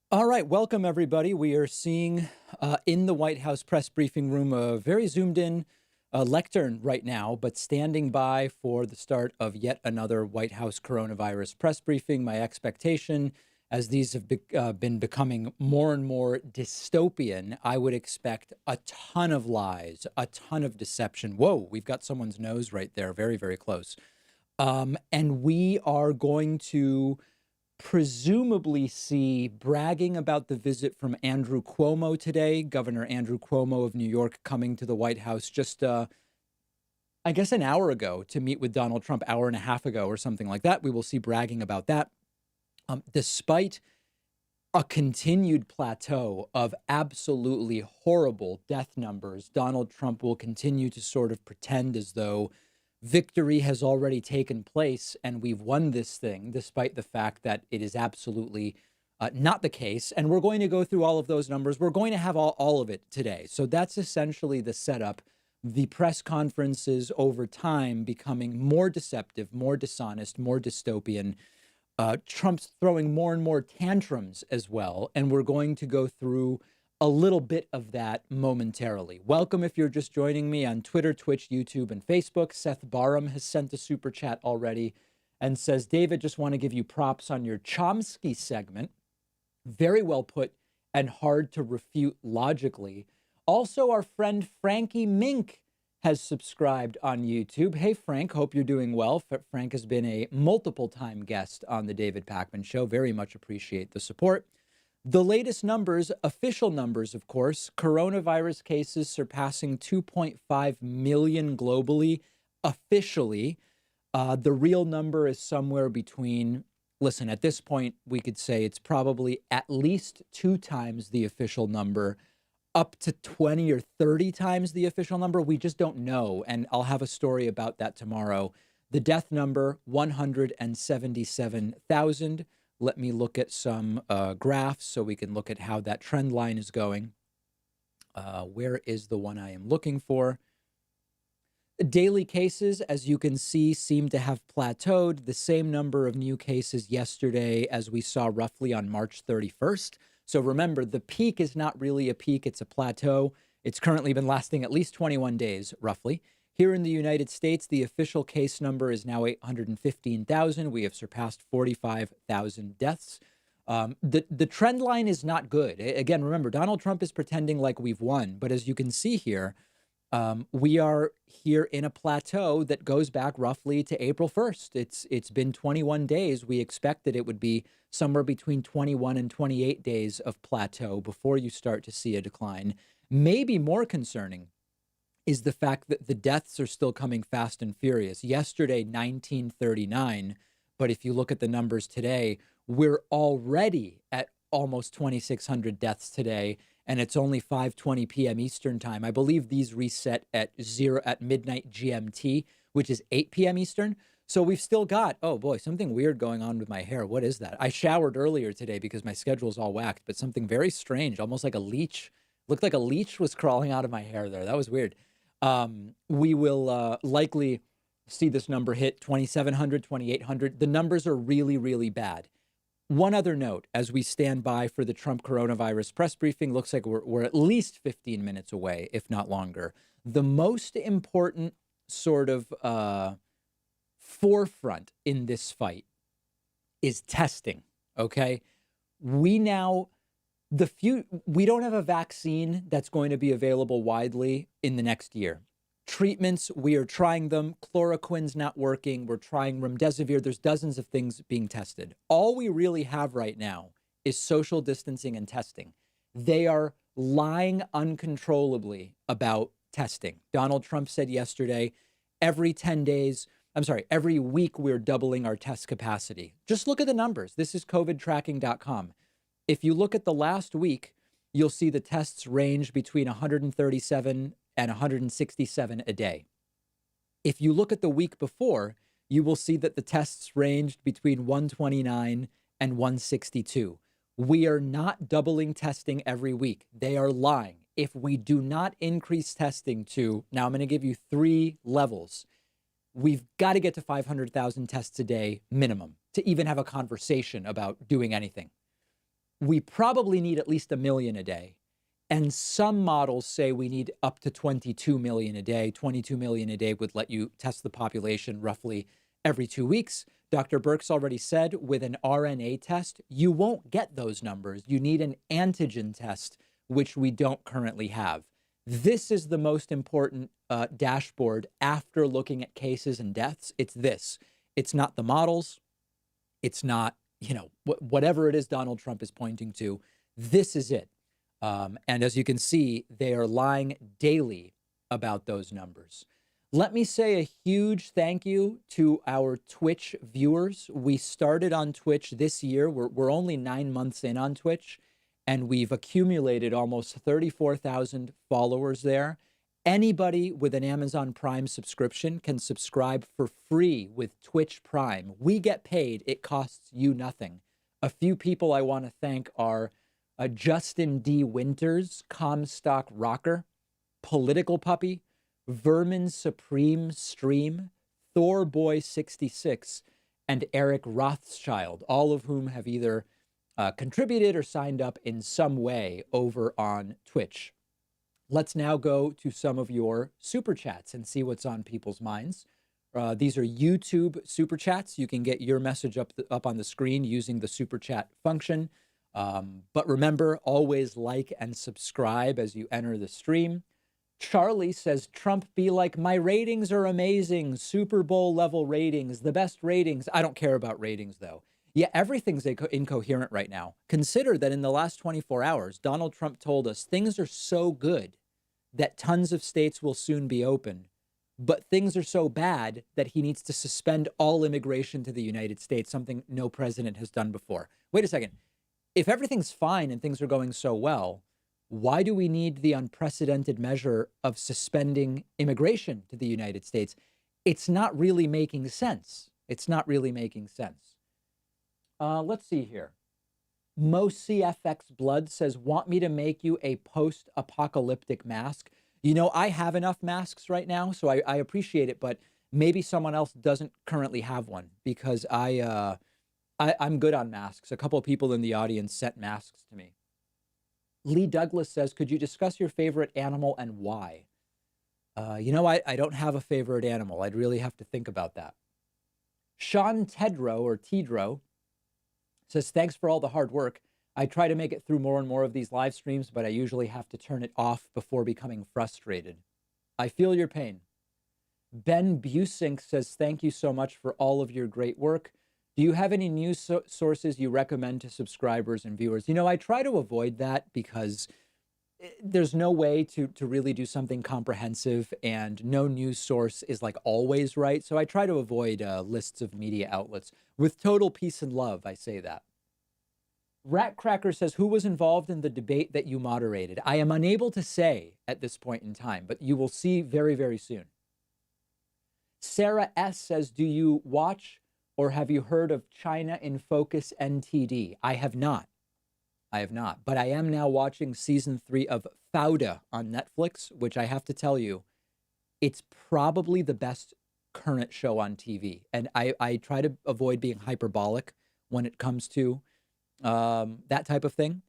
All right, welcome everybody. We are seeing in the White House press briefing room a very zoomed in lectern right now, but standing by for the start of yet another White House coronavirus press briefing. My expectation, as these have been becoming more and more dystopian, I would expect a ton of lies, a ton of deception. Whoa, we've got someone's nose right there, very, very close. And we are going to presumably see bragging about the visit from Andrew Cuomo today, Governor Andrew Cuomo of New York coming to the White House just, I guess, an hour ago to meet with Donald Trump, hour and a half ago or something like that. We will see bragging about that. Despite a continued plateau of absolutely horrible death numbers, Donald Trump will continue to sort of pretend as though victory has already taken place and we've won this thing, despite the fact that it is absolutely not the case. And we're going to go through all of those numbers. We're going to have all of it today. So that's essentially the setup. The press conferences over time becoming more deceptive, more dishonest, more dystopian. Trump's throwing more and more tantrums as well. And we're going to go through a little bit of that momentarily. Welcome if you're just joining me on Twitter, Twitch, YouTube, and Facebook. Seth Barham has sent a super chat already and says, David, just want to give you props on your Chomsky segment. Very well put and hard to refute logically. Also, our friend Frankie Mink has subscribed on YouTube. Hey, Frank, hope you're doing well. Frank has been a multiple time guest on the David Pakman Show. Very much appreciate the support. The latest numbers, official numbers, of course, coronavirus cases surpassing 2.5 million globally officially. The real number is somewhere between, listen, at this point, we could say it's probably at least 2 times the official number, up to 20 or 30 times the official number. We just don't know. And I'll have a story about that tomorrow. The death number, 177,000. Let me look at some graphs so we can look at how that trend line is going. Where is the one I am looking for? Daily cases, as you can see, seem to have plateaued. The same number of new cases yesterday as we saw roughly on March 31st. So remember, the peak is not really a peak, it's a plateau. It's currently been lasting at least 21 days, roughly. Here in the United States, the official case number is now 815,000. We have surpassed 45,000 deaths. The trend line is not good. Again, remember, Donald Trump is pretending like we've won. But as you can see here, we are here in a plateau that goes back roughly to April 1st. It's been 21 days. We expected it would be somewhere between 21 and 28 days of plateau before you start to see a decline. Maybe more concerning is the fact that the deaths are still coming fast and furious. Yesterday, 1939, but if you look at the numbers today, we're already at almost 2,600 deaths today, and it's only 5:20 p.m. Eastern time. I believe these reset at midnight GMT, which is 8 p.m. Eastern. So we've still got, oh boy, something weird going on with my hair. What is that? I showered earlier today because my schedule's all whacked, but something very strange, almost like a leech. Looked like a leech was crawling out of my hair there. That was weird. We will likely see this number hit 2,700, 2,800. The numbers are really, really bad. One other note, as we stand by for the Trump coronavirus press briefing, looks like we're at least 15 minutes away, if not longer. The most important sort of forefront in this fight is testing, okay? We now we don't have a vaccine that's going to be available widely in the next year. Treatments, we are trying them. Chloroquine's not working. We're trying remdesivir. There's dozens of things being tested. All we really have right now is social distancing and testing. They are lying uncontrollably about testing. Donald Trump said yesterday, every week we're doubling our test capacity. Just look at the numbers. This is covidtracking.com. If you look at the last week, you'll see the tests range between 137 and 167 a day. If you look at the week before, you will see that the tests ranged between 129 and 162. We are not doubling testing every week. They are lying. If we do not increase testing to, now I'm going to give you 3 levels. We've got to get to 500,000 tests a day minimum to even have a conversation about doing anything. we probably need at least 1 million a day. And some models say we need up to 22 million a day. 22 million a day would let you test the population roughly every 2 weeks. Dr. Birx already said with an RNA test, you won't get those numbers. You need an antigen test, which we don't currently have. This is the most important dashboard after looking at cases and deaths. It's this. It's not the models. It's not, whatever it is Donald Trump is pointing to. This is it. And as you can see, they are lying daily about those numbers. Let me say a huge thank you to our Twitch viewers. We started on Twitch this year. We're only 9 months in on Twitch, and we've accumulated almost 34,000 followers there. Anybody with an Amazon Prime subscription can subscribe for free with Twitch Prime. We get paid. It costs you nothing. A few people I want to thank are Justin D. Winters, Comstock Rocker, Political Puppy, Vermin Supreme Stream, Thorboy66, and Eric Rothschild, all of whom have either contributed or signed up in some way over on Twitch. Let's now go to some of your super chats and see what's on people's minds. These are YouTube super chats. You can get your message up on the screen using the super chat function. But remember, always like and subscribe as you enter the stream. Charlie says, Trump be like, my ratings are amazing. Super Bowl level ratings, the best ratings. I don't care about ratings, though. Yeah, everything's incoherent right now. Consider that in the last 24 hours, Donald Trump told us things are so good that tons of states will soon be open. But things are so bad that he needs to suspend all immigration to the United States, something no president has done before. Wait a second. If everything's fine and things are going so well, why do we need the unprecedented measure of suspending immigration to the United States? It's not really making sense. It's not really making sense. Let's see here. MoCFX Blood says, want me to make you a post-apocalyptic mask? I have enough masks right now, so I appreciate it, but maybe someone else doesn't currently have one because I'm good on masks. A couple of people in the audience sent masks to me. Lee Douglas says, could you discuss your favorite animal and why? I don't have a favorite animal. I'd really have to think about that. Sean Tedro says, thanks for all the hard work. I try to make it through more and more of these live streams, but I usually have to turn it off before becoming frustrated. I feel your pain. Ben Busink says, thank you so much for all of your great work. Do you have any news sources you recommend to subscribers and viewers? I try to avoid that because there's no way to really do something comprehensive, and no news source is like always right. So I try to avoid lists of media outlets. With total peace and love, I say that. Ratcracker says, who was involved in the debate that you moderated? I am unable to say at this point in time, but you will see very, very soon. Sarah S. says, do you watch or have you heard of China in Focus NTD? I have not. But I am now watching season 3 of Fauda on Netflix, which I have to tell you, it's probably the best current show on TV. And I try to avoid being hyperbolic when it comes to that type of thing.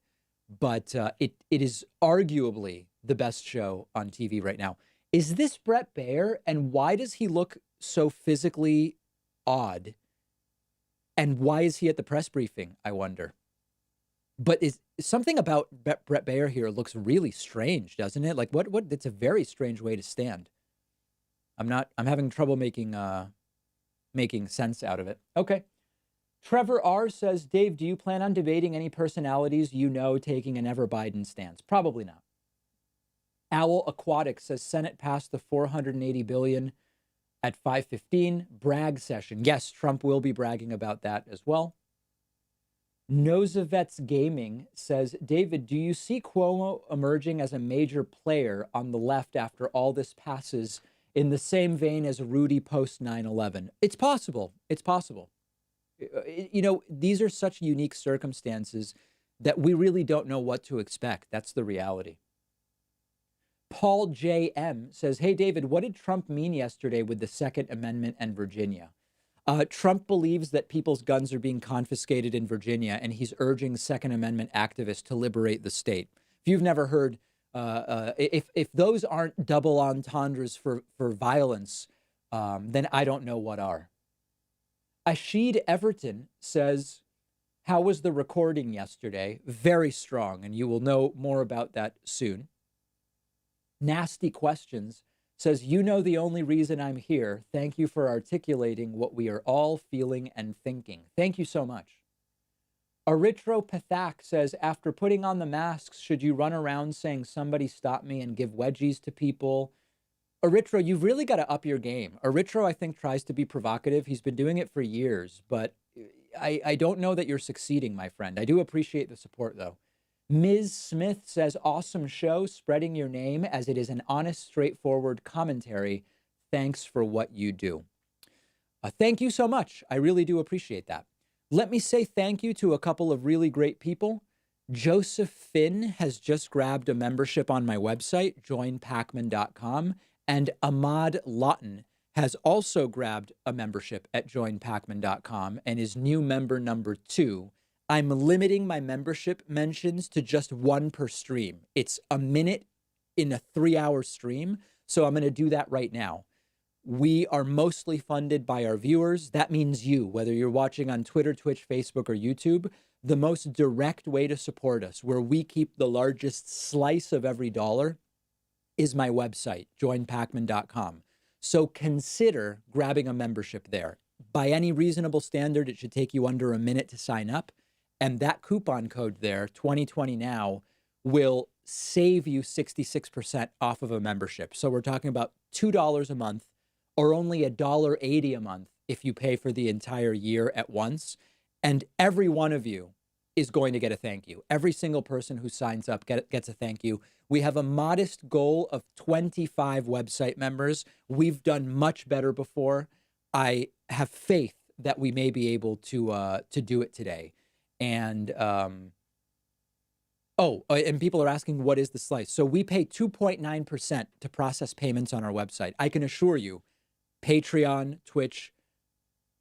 But it is arguably the best show on TV right now. Is this Bret Baier? And why does he look so physically odd? And why is he at the press briefing, I wonder? But is something about Bret Baier here looks really strange, doesn't it? Like what it's a very strange way to stand. I'm having trouble making sense out of it. Okay. Trevor R says, Dave, do you plan on debating any personalities taking an ever Biden stance? Probably not. Owl Aquatic says Senate passed the $480 billion at 5:15 brag session. Yes, Trump will be bragging about that as well. Nosavets Gaming says, David, do you see Cuomo emerging as a major player on the left after all this passes in the same vein as Rudy post 9/11? It's possible. It's possible. These are such unique circumstances that we really don't know what to expect. That's the reality. Paul J.M. says, hey, David, what did Trump mean yesterday with the Second Amendment and Virginia? Trump believes that people's guns are being confiscated in Virginia, and he's urging Second Amendment activists to liberate the state. If you've never heard, if those aren't double entendres for violence, then I don't know what are. Ashid Everton says, how was the recording yesterday? Very strong, and you will know more about that soon. Nasty Questions says, you know the only reason I'm here. Thank you for articulating what we are all feeling and thinking. Thank you so much. Erythropathak says, after putting on the masks, should you run around saying somebody stop me and give wedgies to people? Erythro, you've really got to up your game. Erythro, I think, tries to be provocative. He's been doing it for years, but I don't know that you're succeeding, my friend. I do appreciate the support, though. Ms. Smith says, awesome show, spreading your name as it is an honest, straightforward commentary. Thanks for what you do. Thank you so much. I really do appreciate that. Let me say thank you to a couple of really great people. Joseph Finn has just grabbed a membership on my website, joinpacman.com, and Ahmad Lawton has also grabbed a membership at joinpacman.com and is new member number 2. I'm limiting my membership mentions to just 1 per stream. It's a minute in a 3-hour stream, so I'm going to do that right now. We are mostly funded by our viewers. That means you, whether you're watching on Twitter, Twitch, Facebook, or YouTube. The most direct way to support us, where we keep the largest slice of every dollar, is my website, joinpacman.com. So consider grabbing a membership there. By any reasonable standard, it should take you under a minute to sign up. And that coupon code there, 2020 now, will save you 66% off of a membership. So we're talking about $2 a month or only $1.80 a month if you pay for the entire year at once. And every one of you is going to get a thank you. Every single person who signs up gets a thank you. We have a modest goal of 25 website members. We've done much better before. I have faith that we may be able to do it today. And and people are asking, what is the slice? So we pay 2.9% to process payments on our website. I can assure you, Patreon, Twitch,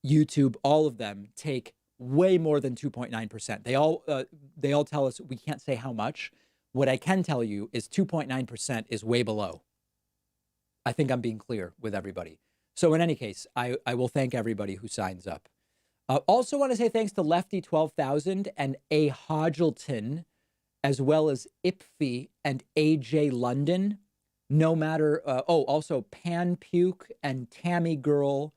YouTube, all of them take way more than 2.9%. They all tell us we can't say how much. What I can tell you is 2.9% is way below. I think I'm being clear with everybody. So in any case, I will thank everybody who signs up. Also want to say thanks to Lefty 12,000 and A. Hodgelton, as well as Ipfi and AJ London. No matter, also Pan Puke and Tammy Girl,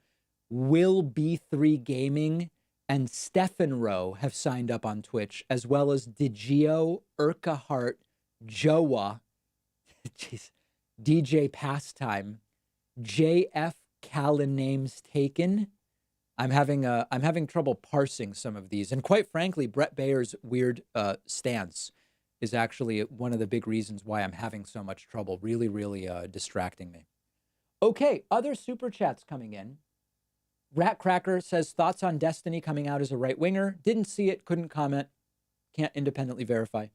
Will B3 Gaming, and Stefan Rowe have signed up on Twitch, as well as Digio, Urka Hart, Joa, DJ Pastime, JF Callan Names Taken. I'm having trouble parsing some of these. And quite frankly, Brett Bayer's weird stance is actually one of the big reasons why I'm having so much trouble. Really, really distracting me. Okay, other super chats coming in. Ratcracker says, thoughts on Destiny coming out as a right-winger. Didn't see it, couldn't comment. Can't independently verify.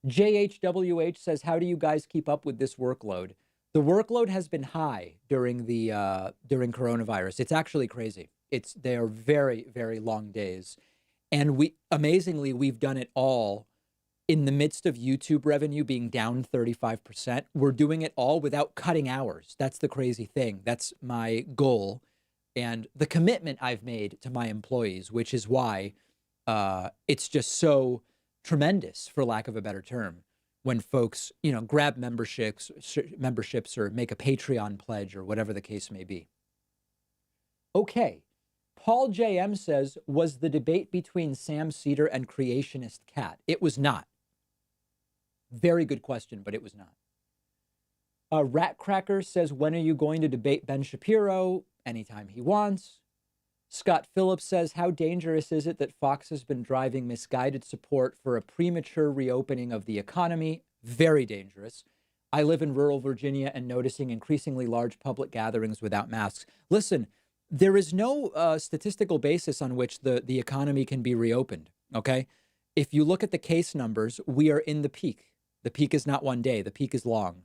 JHWH says, how do you guys keep up with this workload? The workload has been high during during coronavirus. It's actually crazy. They are very, very long days. And amazingly, we've done it all in the midst of YouTube revenue being down 35%. We're doing it all without cutting hours. That's the crazy thing. That's my goal and the commitment I've made to my employees, which is why it's just so tremendous, for lack of a better term, when folks, grab memberships or make a Patreon pledge or whatever the case may be. Okay. Paul JM says, was the debate between Sam Seder and creationist Cat? It was not. Very good question, but it was not. Ratcracker says, when are you going to debate Ben Shapiro? Anytime he wants. Scott Phillips says, how dangerous is it that Fox has been driving misguided support for a premature reopening of the economy? Very dangerous. I live in rural Virginia and noticing increasingly large public gatherings without masks. Listen, there is no statistical basis on which the economy can be reopened, okay? If you look at the case numbers, we are in the peak. The peak is not one day. The peak is long.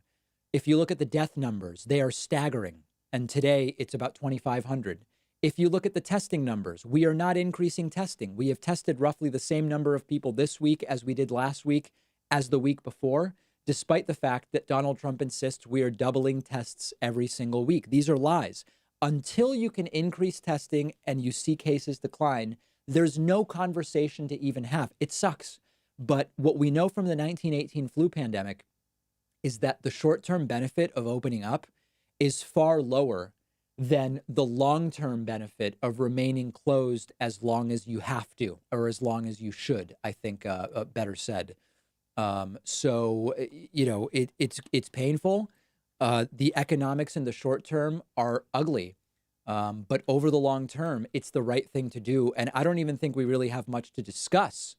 If you look at the death numbers, they are staggering. And today it's about 2,500. If you look at the testing numbers, we are not increasing testing. We have tested roughly the same number of people this week as we did last week, as the week before, despite the fact that Donald Trump insists we are doubling tests every single week. These are lies. Until you can increase testing and you see cases decline, there's no conversation to even have. It sucks. But what we know from the 1918 flu pandemic is that the short-term benefit of opening up is far lower than the long-term benefit of remaining closed as long as you have to, or as long as you should, I think, better said. It's painful. The economics in the short term are ugly. But over the long term, it's the right thing to do. And I don't even think we really have much to discuss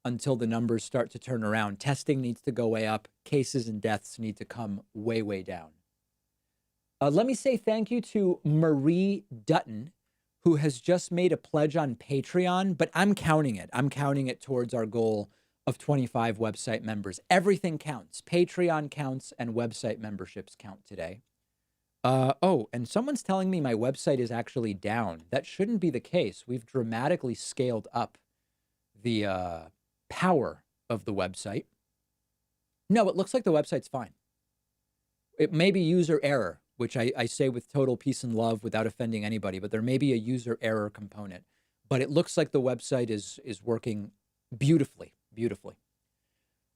until the numbers start to turn around. Testing needs to go way up. Cases and deaths need to come way, way down. Let me say thank you to Marie Dutton, who has just made a pledge on Patreon, but I'm counting it. I'm counting it towards our goal of 25 website members. Everything counts. Patreon counts and website memberships count today. And someone's telling me my website is actually down. That shouldn't be the case. We've dramatically scaled up the power of the website. No, it looks like the website's fine. It may be user error, which I say with total peace and love without offending anybody, but there may be a user error component. But it looks like the website is working beautifully.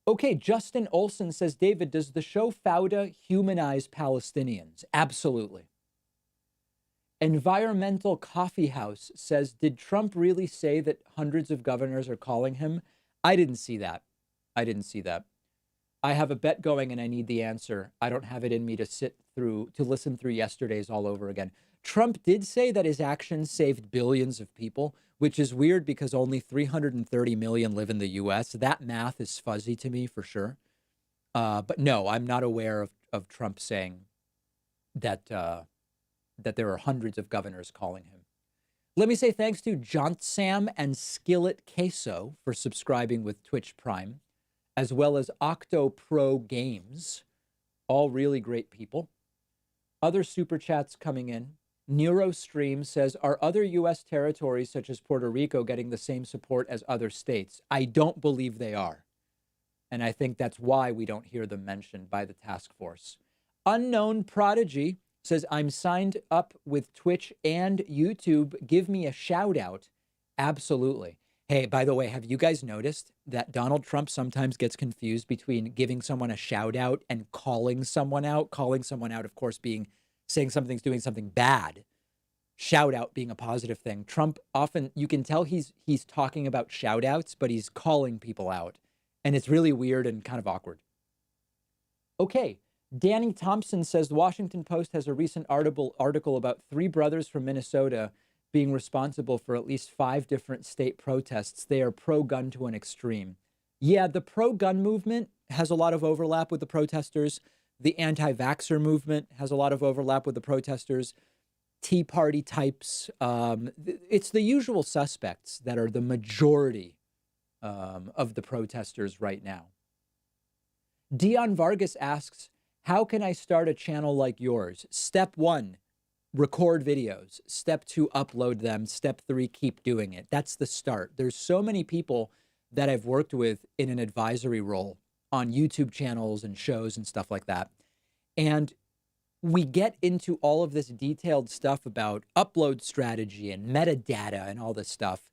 Okay, Justin Olson says, David, does the show Fauda humanize Palestinians? Absolutely. Environmental Coffee House says, did Trump really say that hundreds of governors are calling him? I didn't see that. I have a bet going and I need the answer. I don't have it in me to listen through yesterday's all over again. Trump did say that his actions saved billions of people, which is weird because only 330 million live in the U.S. That math is fuzzy to me for sure. But no, I'm not aware of Trump saying that there are hundreds of governors calling him. Let me say thanks to Jaunt Sam and Skillet Queso for subscribing with Twitch Prime, as well as Octo Pro Games, all really great people. Other super chats coming in. NeuroStream says, are other U.S. territories such as Puerto Rico getting the same support as other states? I don't believe they are. And I think that's why we don't hear them mentioned by the task force. Unknown Prodigy says, I'm signed up with Twitch and YouTube. Give me a shout out. Absolutely. Hey, by the way, have you guys noticed that Donald Trump sometimes gets confused between giving someone a shout out and calling someone out? Calling someone out, of course, being saying something's doing something bad. Shout out being a positive thing. Trump often, you can tell he's talking about shout outs, but he's calling people out. And it's really weird and kind of awkward. Okay. Danny Thompson says the Washington Post has a recent article about 3 brothers from Minnesota being responsible for at least 5 different state protests. They are pro-gun to an extreme. Yeah, the pro-gun movement has a lot of overlap with the protesters. The anti-vaxxer movement has a lot of overlap with the protesters. Tea Party types. It's the usual suspects that are the majority of the protesters right now. Dion Vargas asks, how can I start a channel like yours? Step 1, record videos. Step 2, upload them. Step 3, keep doing it. That's the start. There's so many people that I've worked with in an advisory role on YouTube channels and shows and stuff like that. And we get into all of this detailed stuff about upload strategy and metadata and all this stuff.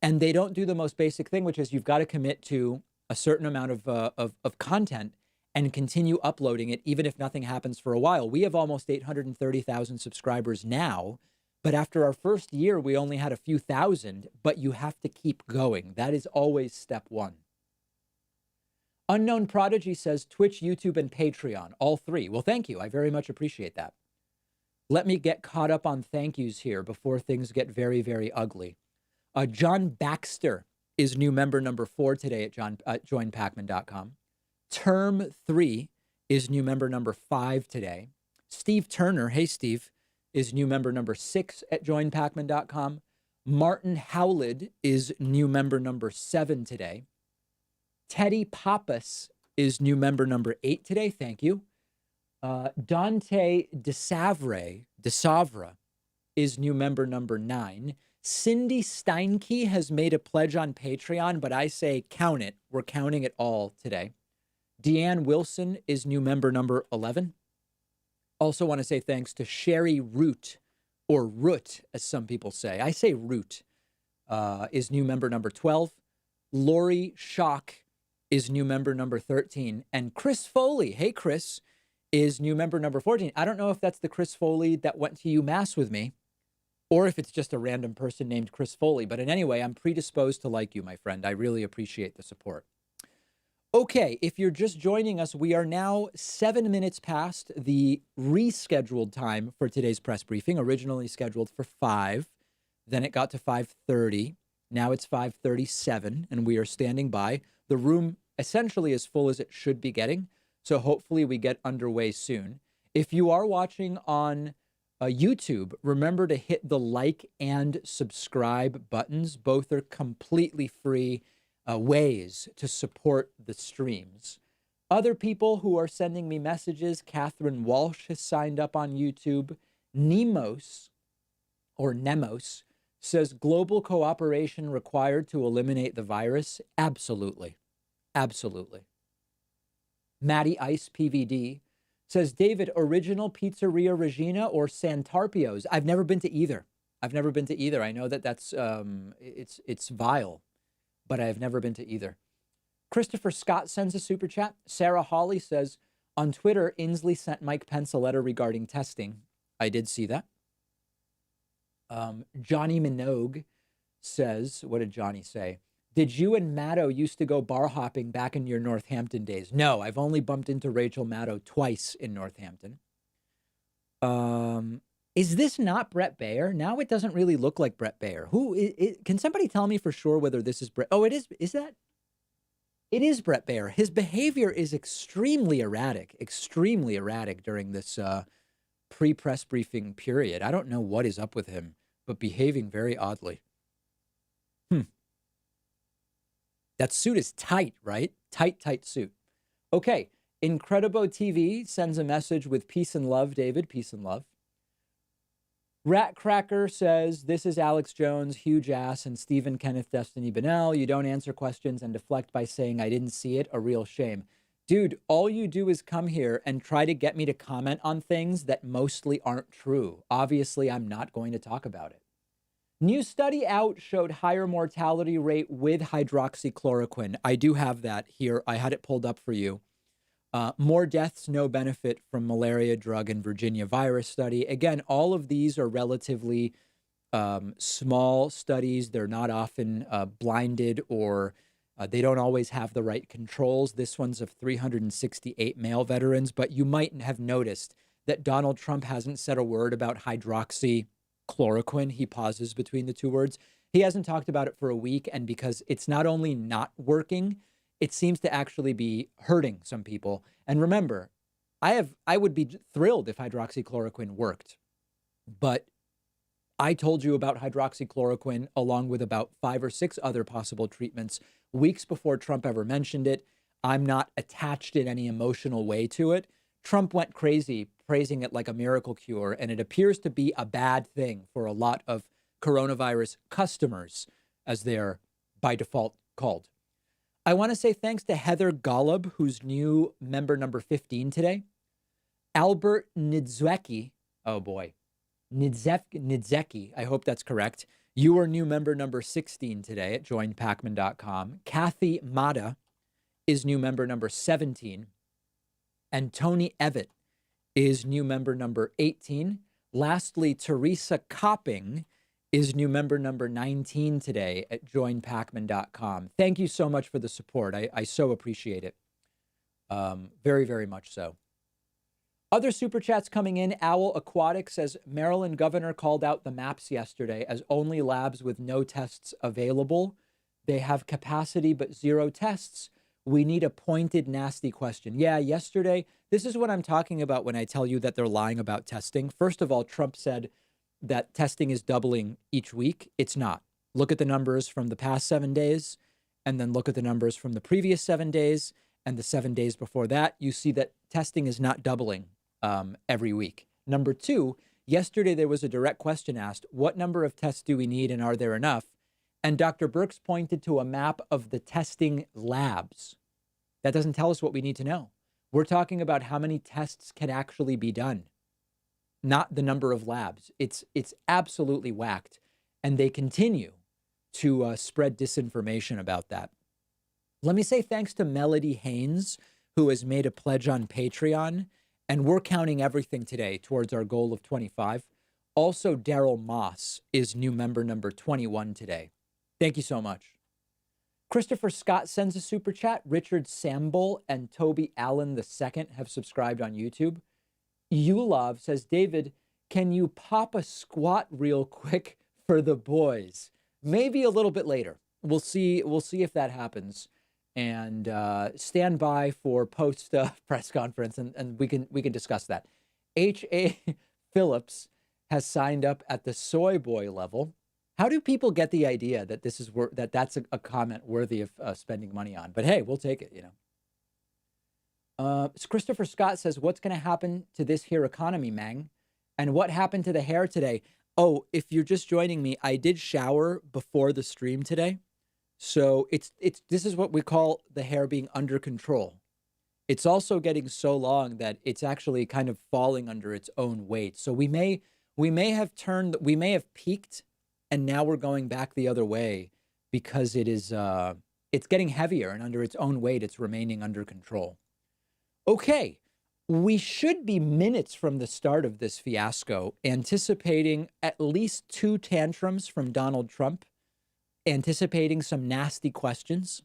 And they don't do the most basic thing, which is you've got to commit to a certain amount of content and continue uploading it, even if nothing happens for a while. We have almost 830,000 subscribers now, but after our first year, we only had a few thousand, but you have to keep going. That is always step 1. Unknown Prodigy says Twitch, YouTube, and Patreon, all 3. Well, thank you. I very much appreciate that. Let me get caught up on thank yous here before things get very, very ugly. John Baxter is new member number 4 today at joinpacman.com. Term 3 is new member number 5 today. Steve Turner, hey Steve, is new member number 6 at joinpacman.com. Martin Howlett is new member number 7 today. Teddy Pappas is new member number 8 today. Thank you. Dante DeSavre is new member number 9. Cindy Steinke has made a pledge on Patreon, but I say count it. We're counting it all today. Deanne Wilson is new member number 11. Also want to say thanks to Sherry Root, or Root, as some people say. I say Root, is new member number 12. Lori Schock is new member number 13. And Chris Foley, hey Chris, is new member number 14. I don't know if that's the Chris Foley that went to UMass with me, or if it's just a random person named Chris Foley. But in any way, I'm predisposed to like you, my friend. I really appreciate the support. Okay, if you're just joining us, we are now 7 minutes past the rescheduled time for today's press briefing, originally scheduled for 5. Then it got to 5:30. Now it's 5:37, and we are standing by. The room essentially as full as it should be getting, so hopefully we get underway soon. If you are watching on YouTube, remember to hit the like and subscribe buttons. Both are completely free ways to support the streams. Other people who are sending me messages, Catherine Walsh has signed up on YouTube. Nemos says, global cooperation required to eliminate the virus? Absolutely. Absolutely. Matty Ice PVD says, David, original Pizzeria Regina or Santarpio's? I've never been to either. I know that that's, it's vile, but I've never been to either. Christopher Scott sends a super chat. Sarah Hawley says, on Twitter, Inslee sent Mike Pence a letter regarding testing. I did see that. Johnny Minogue says, what did Johnny say? Did you and Maddow used to go bar hopping back in your Northampton days? No, I've only bumped into Rachel Maddow twice in Northampton. Is this not Brett Baer? Now it doesn't really look like Brett Baer. Can somebody tell me for sure whether this is Brett? Oh, it is. Is that? It is Brett Baer. His behavior is extremely erratic during this pre-press briefing period. I don't know what is up with him, but behaving very oddly. That suit is tight, right? Tight suit. Okay. Incredibo TV sends a message with peace and love, David. Peace and love. Rat Cracker says, this is Alex Jones, huge ass, and Stephen Kenneth Destiny Bennell. You don't answer questions and deflect by saying, I didn't see it. A real shame. Dude, all you do is come here and try to get me to comment on things that mostly aren't true. Obviously, I'm not going to talk about it. New study out showed higher mortality rate with hydroxychloroquine. I do have that here. I had it pulled up for you. More deaths, no benefit from malaria drug and Virginia virus study. Again, all of these are relatively small studies. They're not often blinded, or they don't always have the right controls. This one's of 368 male veterans, but you might have noticed that Donald Trump hasn't said a word about hydroxychloroquine. He pauses between the two words. He hasn't talked about it for a week, and because it's not only not working, it seems to actually be hurting some people. And remember, I would be thrilled if hydroxychloroquine worked, but I told you about hydroxychloroquine along with about 5 or 6 other possible treatments weeks before Trump ever mentioned it. I'm not attached in any emotional way to it. Trump went crazy praising it like a miracle cure, and it appears to be a bad thing for a lot of coronavirus customers, as they're by default called. I want to say thanks to Heather Golub, who's new member number 15 today. Albert Nidzecki, oh boy, Nidzecki, I hope that's correct. You are new member number 16 today at joinpacman.com. Kathy Mata is new member number 17. And Tony Evett is new member number 18. Lastly, Teresa Copping is new member number 19 today at joinpacman.com. Thank you so much for the support. I so appreciate it. Very, very much so. Other super chats coming in. Owl Aquatic says, Maryland governor called out the maps yesterday as only labs with no tests available. They have capacity but 0 tests. We need a pointed, nasty question. Yeah, yesterday, this is what I'm talking about when I tell you that they're lying about testing. First of all, Trump said that testing is doubling each week. It's not. Look at the numbers from the past 7 days, and then look at the numbers from the previous 7 days and the 7 days before that. You see that testing is not doubling every week. Number 2, Yesterday, there was a direct question asked, what number of tests do we need and are there enough? And Dr. Birx pointed to a map of the testing labs. That doesn't tell us what we need to know. We're talking about how many tests can actually be done, not the number of labs. It's absolutely whacked. And they continue to spread disinformation about that. Let me say thanks to Melody Haynes, who has made a pledge on Patreon. And we're counting everything today towards our goal of 25. Also, Daryl Moss is new member number 21 today. Thank you so much. Christopher Scott sends a super chat. Richard Samble and Toby Allen II have subscribed on YouTube. Yulov says, David, can you pop a squat real quick for the boys? Maybe a little bit later. We'll see if that happens. And stand by for post press conference, and we can discuss that. H.A. Phillips has signed up at the soy boy level. How do people get the idea that that's a comment worthy of spending money on? But hey, we'll take it, you know. Christopher Scott says, what's going to happen to this here economy, Mang? And what happened to the hair today? Oh, if you're just joining me, I did shower before the stream today. So this is what we call the hair being under control. It's also getting so long that it's actually kind of falling under its own weight. So we may have peaked, and now we're going back the other way because it's getting heavier, and under its own weight, it's remaining under control. Okay, we should be minutes from the start of this fiasco, anticipating at least 2 tantrums from Donald Trump, anticipating some nasty questions,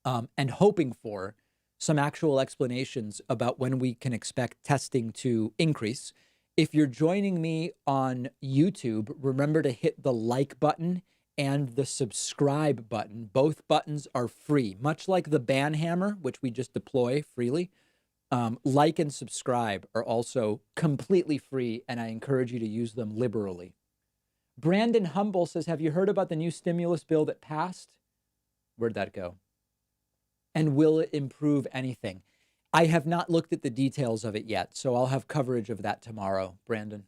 and hoping for some actual explanations about when we can expect testing to increase. If you're joining me on YouTube, remember to hit the like button and the subscribe button. Both buttons are free, much like the ban hammer, which we just deploy freely. Like and subscribe are also completely free, and I encourage you to use them liberally. Brandon Humble says, have you heard about the new stimulus bill that passed? Where'd that go? And will it improve anything? I have not looked at the details of it yet, so I'll have coverage of that tomorrow, Brandon.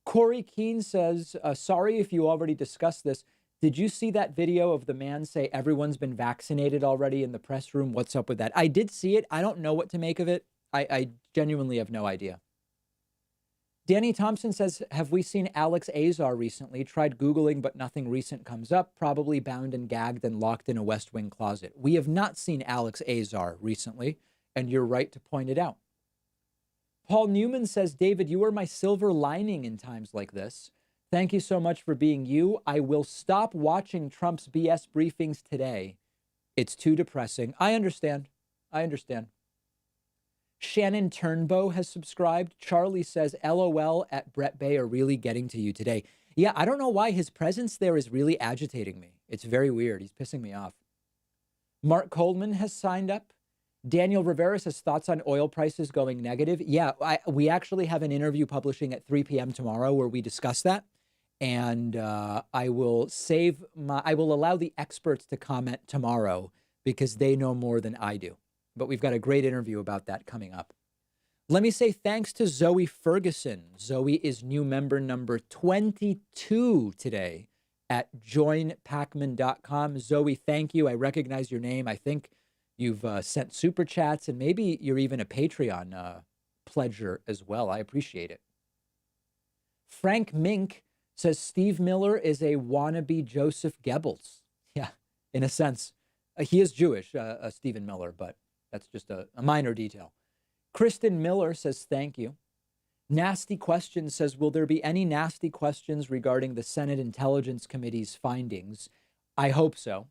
Corey Keene says, sorry if you already discussed this. Did you see that video of the man say everyone's been vaccinated already in the press room? What's up with that? I did see it. I don't know what to make of it. I genuinely have no idea. Danny Thompson says, have we seen Alex Azar recently? Tried Googling, but nothing recent comes up. Probably bound and gagged and locked in a West Wing closet. We have not seen Alex Azar recently, and you're right to point it out. Paul Newman says, David, you are my silver lining in times like this. Thank you so much for being you. I will stop watching Trump's BS briefings today. It's too depressing. I understand. Shannon Turnbow has subscribed. Charlie says, LOL at Brett Bay are really getting to you today. Yeah, I don't know why his presence there is really agitating me. It's very weird. He's pissing me off. Mark Coleman has signed up. Daniel Rivera says, thoughts on oil prices going negative. Yeah, we actually have an interview publishing at 3 p.m. tomorrow where we discuss that. And I will allow the experts to comment tomorrow because they know more than I do. But we've got a great interview about that coming up. Let me say thanks to Zoe Ferguson. Zoe is new member number 22 today at joinpacman.com. Zoe, thank you. I recognize your name. I think you've sent super chats, and maybe you're even a Patreon pledger as well. I appreciate it. Frank Mink says Steve Miller is a wannabe Joseph Goebbels. Yeah, in a sense. He is Jewish, Stephen Miller, but that's just a minor detail. Kristen Miller says, thank you. Nasty Question says, will there be any nasty questions regarding the Senate Intelligence Committee's findings? I hope so.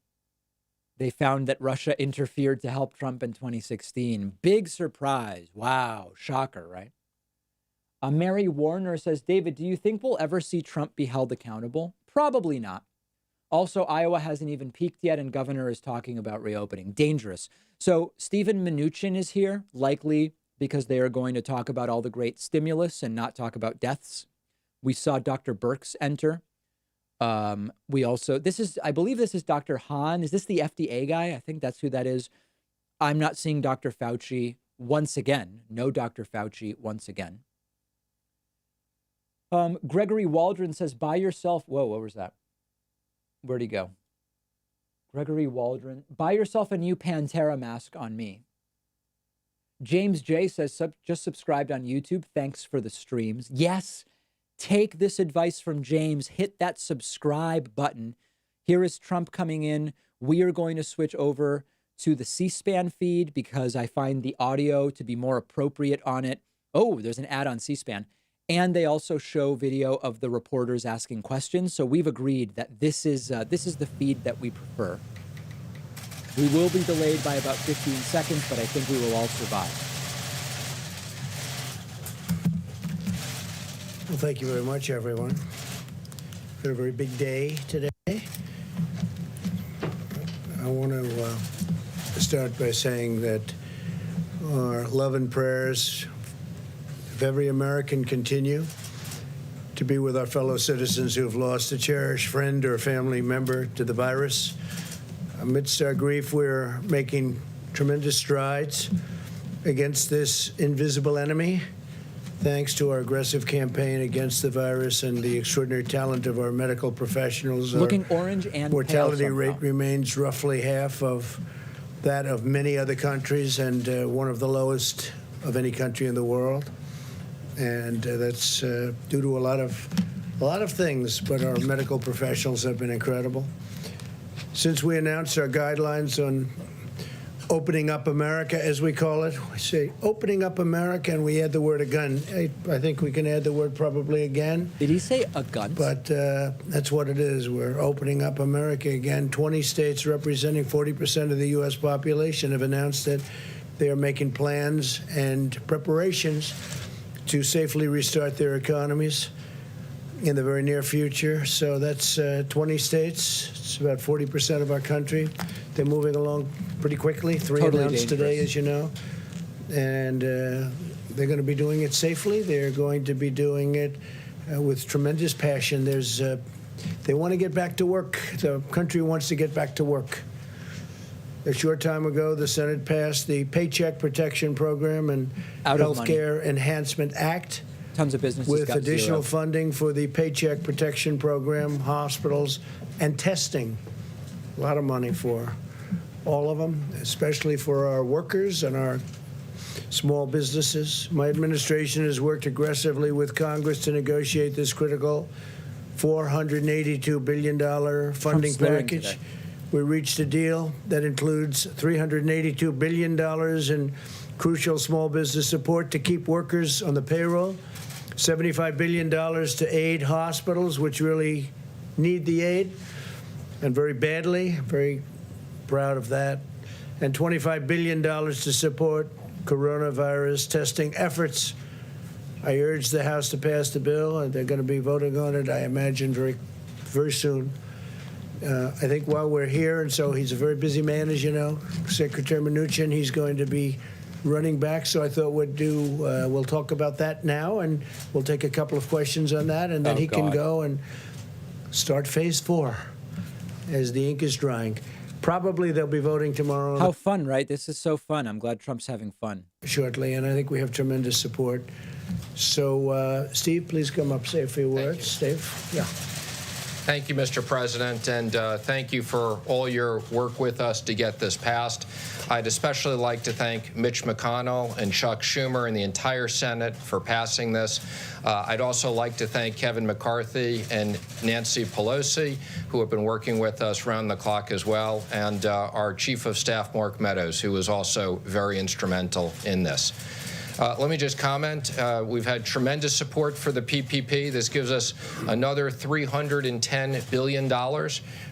They found that Russia interfered to help Trump in 2016. Big surprise. Wow. Shocker, right? Mary Warner says, David, do you think we'll ever see Trump be held accountable? Probably not. Also, Iowa hasn't even peaked yet, and governor is talking about reopening. Dangerous. So Stephen Mnuchin is here, likely because they are going to talk about all the great stimulus and not talk about deaths. We saw Dr. Birx enter. I believe this is Dr. Hahn. Is this the FDA guy? I think that's who that is. I'm not seeing Dr. Fauci once again. No Dr. Fauci once again. Gregory Waldron says, buy yourself. Whoa, what was that? Where'd he go? Gregory Waldron, buy yourself a new Pantera mask on me. James J says, just subscribed on YouTube. Thanks for the streams. Yes, take this advice from James. Hit that subscribe button. Here is Trump coming in. We are going to switch over to the C-SPAN feed because I find the audio to be more appropriate on it. Oh, there's an ad on C-SPAN. And they also show video of the reporters asking questions. So we've agreed that this is the feed that we prefer. We will be delayed by about 15 seconds, but I think we will all survive. Well, thank you very much, everyone. It's a very big day today. I want to start by saying that our love and prayers of every American continue to be with our fellow citizens who have lost a cherished friend or family member to the virus. Amidst our grief, we're making tremendous strides against this invisible enemy, thanks to our aggressive campaign against the virus and the extraordinary talent of our medical professionals. Looking orange and mortality pale rate remains roughly half of that of many other countries and one of the lowest of any country in the world. And that's due to a lot of things, but our medical professionals have been incredible. Since we announced our guidelines on opening up America, as we call it, we say opening up America, and we add the word again. I think we can add the word probably again. Did he say a gun? But that's what it is. We're opening up America again. 20 states representing 40% of the U.S. population have announced that they are making plans and preparations to safely restart their economies in the very near future. So that's 20 states. It's about 40% of our country. They're moving along pretty quickly. Three Totally announced dangerous. today, as you know. And they're going to be doing it safely. They're going to be doing it with tremendous passion. They want to get back to work. The country wants to get back to work. A short time ago, the Senate passed the Paycheck Protection Program and Health Care Enhancement Act. Tons of businesses with got additional zero. funding for the Paycheck Protection Program, hospitals, and testing. A lot of money for all of them, especially for our workers and our small businesses. My administration has worked aggressively with Congress to negotiate this critical $482 billion funding package. Today. We reached a deal that includes $382 billion in crucial small business support to keep workers on the payroll, $75 billion to aid hospitals, which really need the aid, and very badly, very proud of that, and $25 billion to support coronavirus testing efforts. I urge the House to pass the bill, and they're going to be voting on it, I imagine, very, very soon. I think while we're here, and so he's a very busy man, as you know, Secretary Mnuchin, he's going to be running back. So I thought we'll talk about that now, and we'll take a couple of questions on that, and then he can go and start phase 4 as the ink is drying. Probably they'll be voting tomorrow. How fun, right? This is so fun. I'm glad Trump's having fun. Shortly, and I think we have tremendous support. So, Steve, please come up, say a few words. Steve? Yeah. Thank you, Mr. President, and thank you for all your work with us to get this passed. I'd especially like to thank Mitch McConnell and Chuck Schumer and the entire Senate for passing this. I'd also like to thank Kevin McCarthy and Nancy Pelosi, who have been working with us round the clock as well, and our Chief of Staff, Mark Meadows, who was also very instrumental in this. Let me just comment. We've had tremendous support for the PPP. This gives us another $310 billion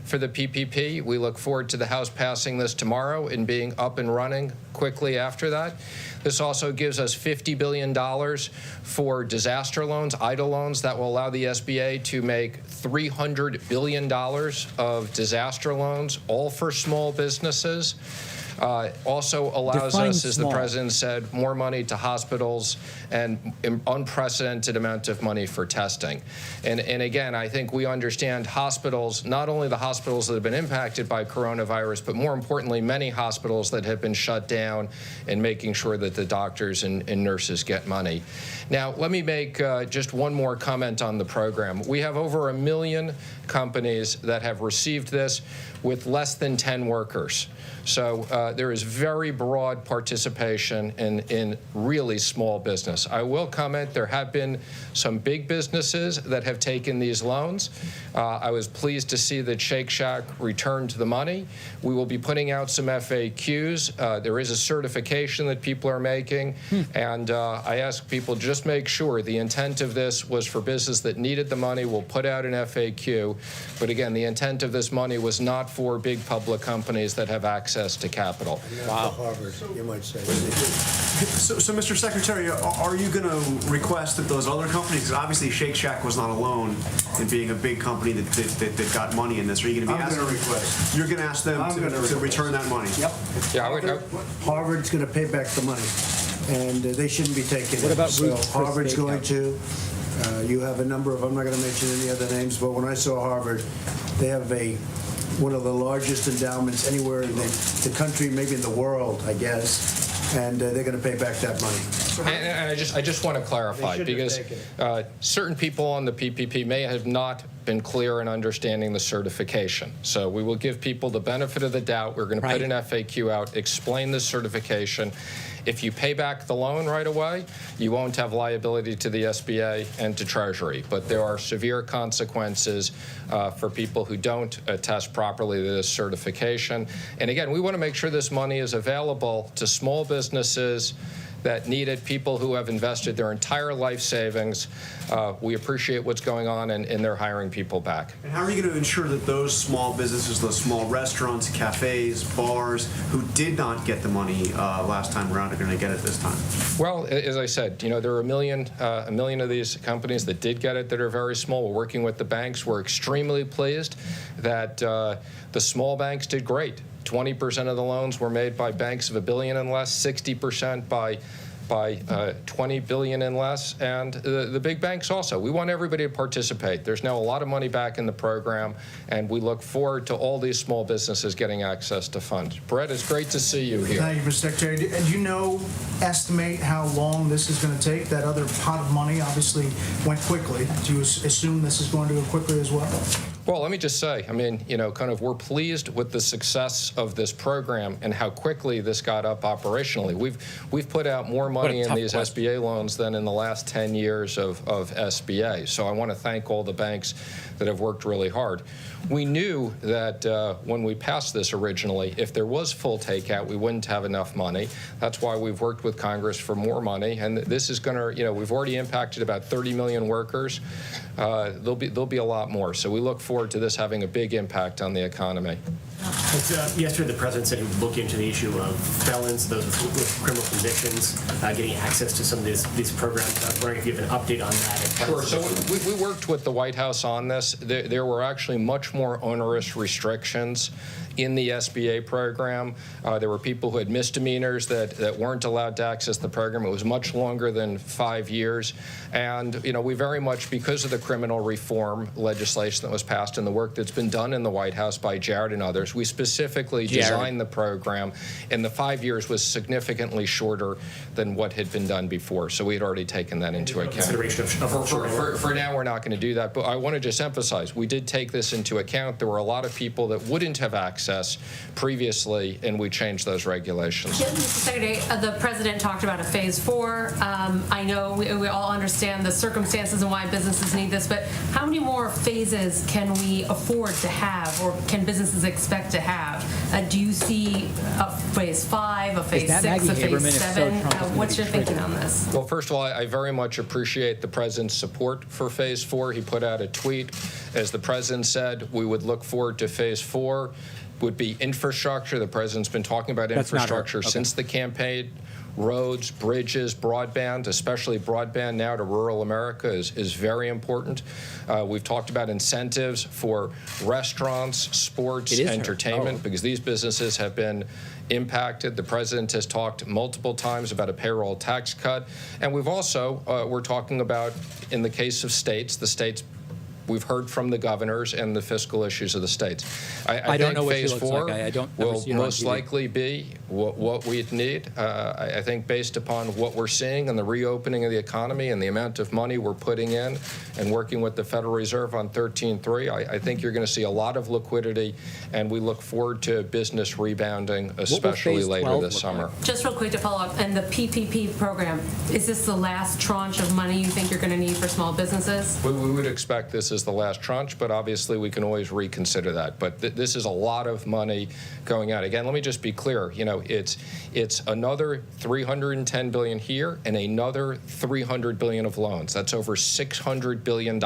for the PPP. We look forward to the House passing this tomorrow and being up and running quickly after that. This also gives us $50 billion for disaster loans, EIDL loans, that will allow the SBA to make $300 billion of disaster loans, all for small businesses. Also allows Define us, as the small. president said, more money to hospitals and unprecedented amount of money for testing. And again, I think we understand hospitals, not only the hospitals that have been impacted by coronavirus, but more importantly, many hospitals that have been shut down, and making sure that the doctors and nurses get money. Now, let me make just one more comment on the program. We have over 1 million companies that have received this with less than 10 workers. So there is very broad participation in really small business. I will comment, there have been some big businesses that have taken these loans. I was pleased to see that Shake Shack returned the money. We will be putting out some FAQs. There is a certification that people are making, and I ask people just make sure the intent of this was for business that needed the money. We'll put out an FAQ, but again, the intent of this money was not for big public companies that have access to capital. Wow. Harvard, you might say. So, Mr. Secretary, are you going to request that those other companies, because obviously Shake Shack was not alone in being a big company that got money in this, are you going to be I'm going to request. You're going to ask them to return that money? Yep. Yeah, Harvard's going to pay back the money, and they shouldn't be taking it. What about so Ruth's Chris Harvard's going Steakhouse? to. You have a number of. I'm not going to mention any other names, but when I saw Harvard, they have one of the largest endowments anywhere in the country, maybe in the world, I guess, and they're going to pay back that money. And I just want to clarify, They shouldn't have because taken certain people on the PPP may have not been clear in understanding the certification. So we will give people the benefit of the doubt. We're going to put an FAQ out, explain the certification. If you pay back the loan right away, you won't have liability to the SBA and to Treasury. But there are severe consequences for people who don't attest properly to this certification. And again, we want to make sure this money is available to small businesses that need it, people who have invested their entire life savings. We appreciate what's going on, and they're hiring people back. And how are you going to ensure that those small businesses, those small restaurants, cafes, bars, who did not get the money last time around are going to get it this time? Well, as I said, there are a million of these companies that did get it that are very small. We're working with the banks. We're extremely pleased that the small banks did great. 20% of the loans were made by banks of $1 billion and less, 60% by 20 billion and less, and the big banks also. We want everybody to participate. There's now a lot of money back in the program, and we look forward to all these small businesses getting access to funds. Brett, it's great to see you here. Thank you, Mr. Secretary. Do you estimate how long this is going to take? That other pot of money obviously went quickly. Do you assume this is going to go quickly as well? Well, let me just say, we're pleased with the success of this program and how quickly this got up operationally. We've put out more money in these SBA loans than in the last 10 years of SBA. So I want to thank all the banks that have worked really hard. We knew that when we passed this originally, if there was full takeout, we wouldn't have enough money. That's why we've worked with Congress for more money. And this is going to, we've already impacted about 30 million workers. There'll be a lot more. So we look forward to this having a big impact on the economy. Yesterday, the president said he would look into the issue of felons, those with criminal convictions, getting access to some of these programs. I'm wondering if you have an update on that. Sure. So we worked with the White House on this. There were actually much more onerous restrictions in the SBA program. There were people who had misdemeanors that weren't allowed to access the program. It was much longer than 5 years. And, we very much, because of the criminal reform legislation that was passed and the work that's been done in the White House by Jared and others, we specifically designed the program, and the 5 years was significantly shorter than what had been done before. So we had already taken that into account. Consideration of For now, we're not going to do that. But I want to just emphasize, we did take this into account. There were a lot of people that wouldn't have access previously, and we changed those regulations. Mr. Secretary, the president talked about a phase 4. I know we all understand the circumstances and why businesses need this, but how many more phases can we afford to have, or can businesses expect to have? Do you see a phase 5, a phase 6, a phase 7? What's your thinking on this? Well, first of all, I very much appreciate the president's support for phase 4. He put out a tweet. As the president said, we would look forward to phase 4. would be infrastructure. The president's been talking about That's not her. infrastructure Okay. since the campaign. Roads, bridges, broadband, especially broadband now to rural America is very important. We've talked about incentives for restaurants, sports, It is her. entertainment, Oh. because these businesses have been impacted. The president has talked multiple times about a payroll tax cut. And we've also, we're talking about, in the case of states, the states, we've heard from the governors and the fiscal issues of the states. I don't think know what she phase looks four like. I don't ever will see her on most TV. likely be what we'd need. I think based upon what we're seeing and the reopening of the economy and the amount of money we're putting in and working with the Federal Reserve on 13.3, I think you're going to see a lot of liquidity, and we look forward to business rebounding, especially phase later 12 this look summer. like? Just real quick to follow up, and the PPP program, is this the last tranche of money you think you're going to need for small businesses? We would expect this is the last tranche, but obviously we can always reconsider that. But this is a lot of money going out. Again, let me just be clear. You know, it's another $310 billion here and another $300 billion of loans. That's over $600 billion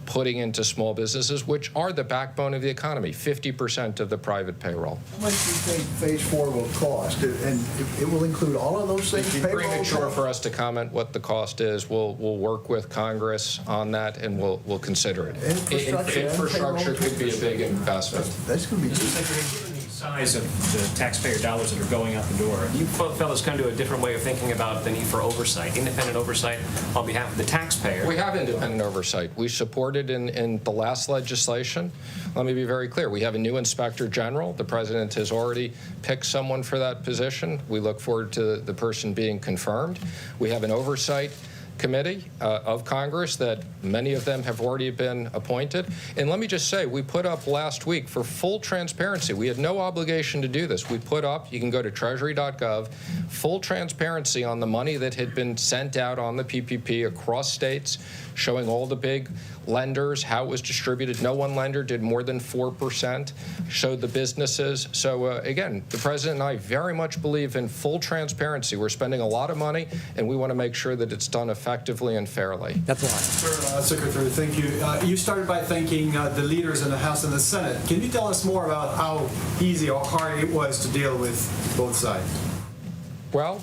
putting into small businesses, which are the backbone of the economy, 50% of the private payroll. How much do you think phase 4 will cost? And it will include all of those things? It'd be payroll, premature for us to comment what the cost is. We'll work with Congress on that, and we'll consider it. Infrastructure and Infrastructure payroll? could be a big investment. That's going to be Given the size of the taxpayer dollars that are going out the door, you fellows come to a different way of thinking about the need for oversight, independent oversight on behalf of the taxpayer. We have independent oversight. We supported in the last legislation. Let me be very clear. We have a new inspector general. The president has already picked someone for that position. We look forward to the person being confirmed. We have an oversight committee of Congress that many of them have already been appointed. And let me just say, we put up last week for full transparency. We had no obligation to do this. We put up, you can go to treasury.gov, full transparency on the money that had been sent out on the PPP across states, showing all the big lenders, how it was distributed. No one lender did more than 4%, showed the businesses. So again, the president and I very much believe in full transparency. We're spending a lot of money, and we want to make sure that it's done effectively and fairly. That's a lot. Secretary, thank you. You started by thanking the leaders in the House and the Senate. Can you tell us more about how easy or hard it was to deal with both sides? Well,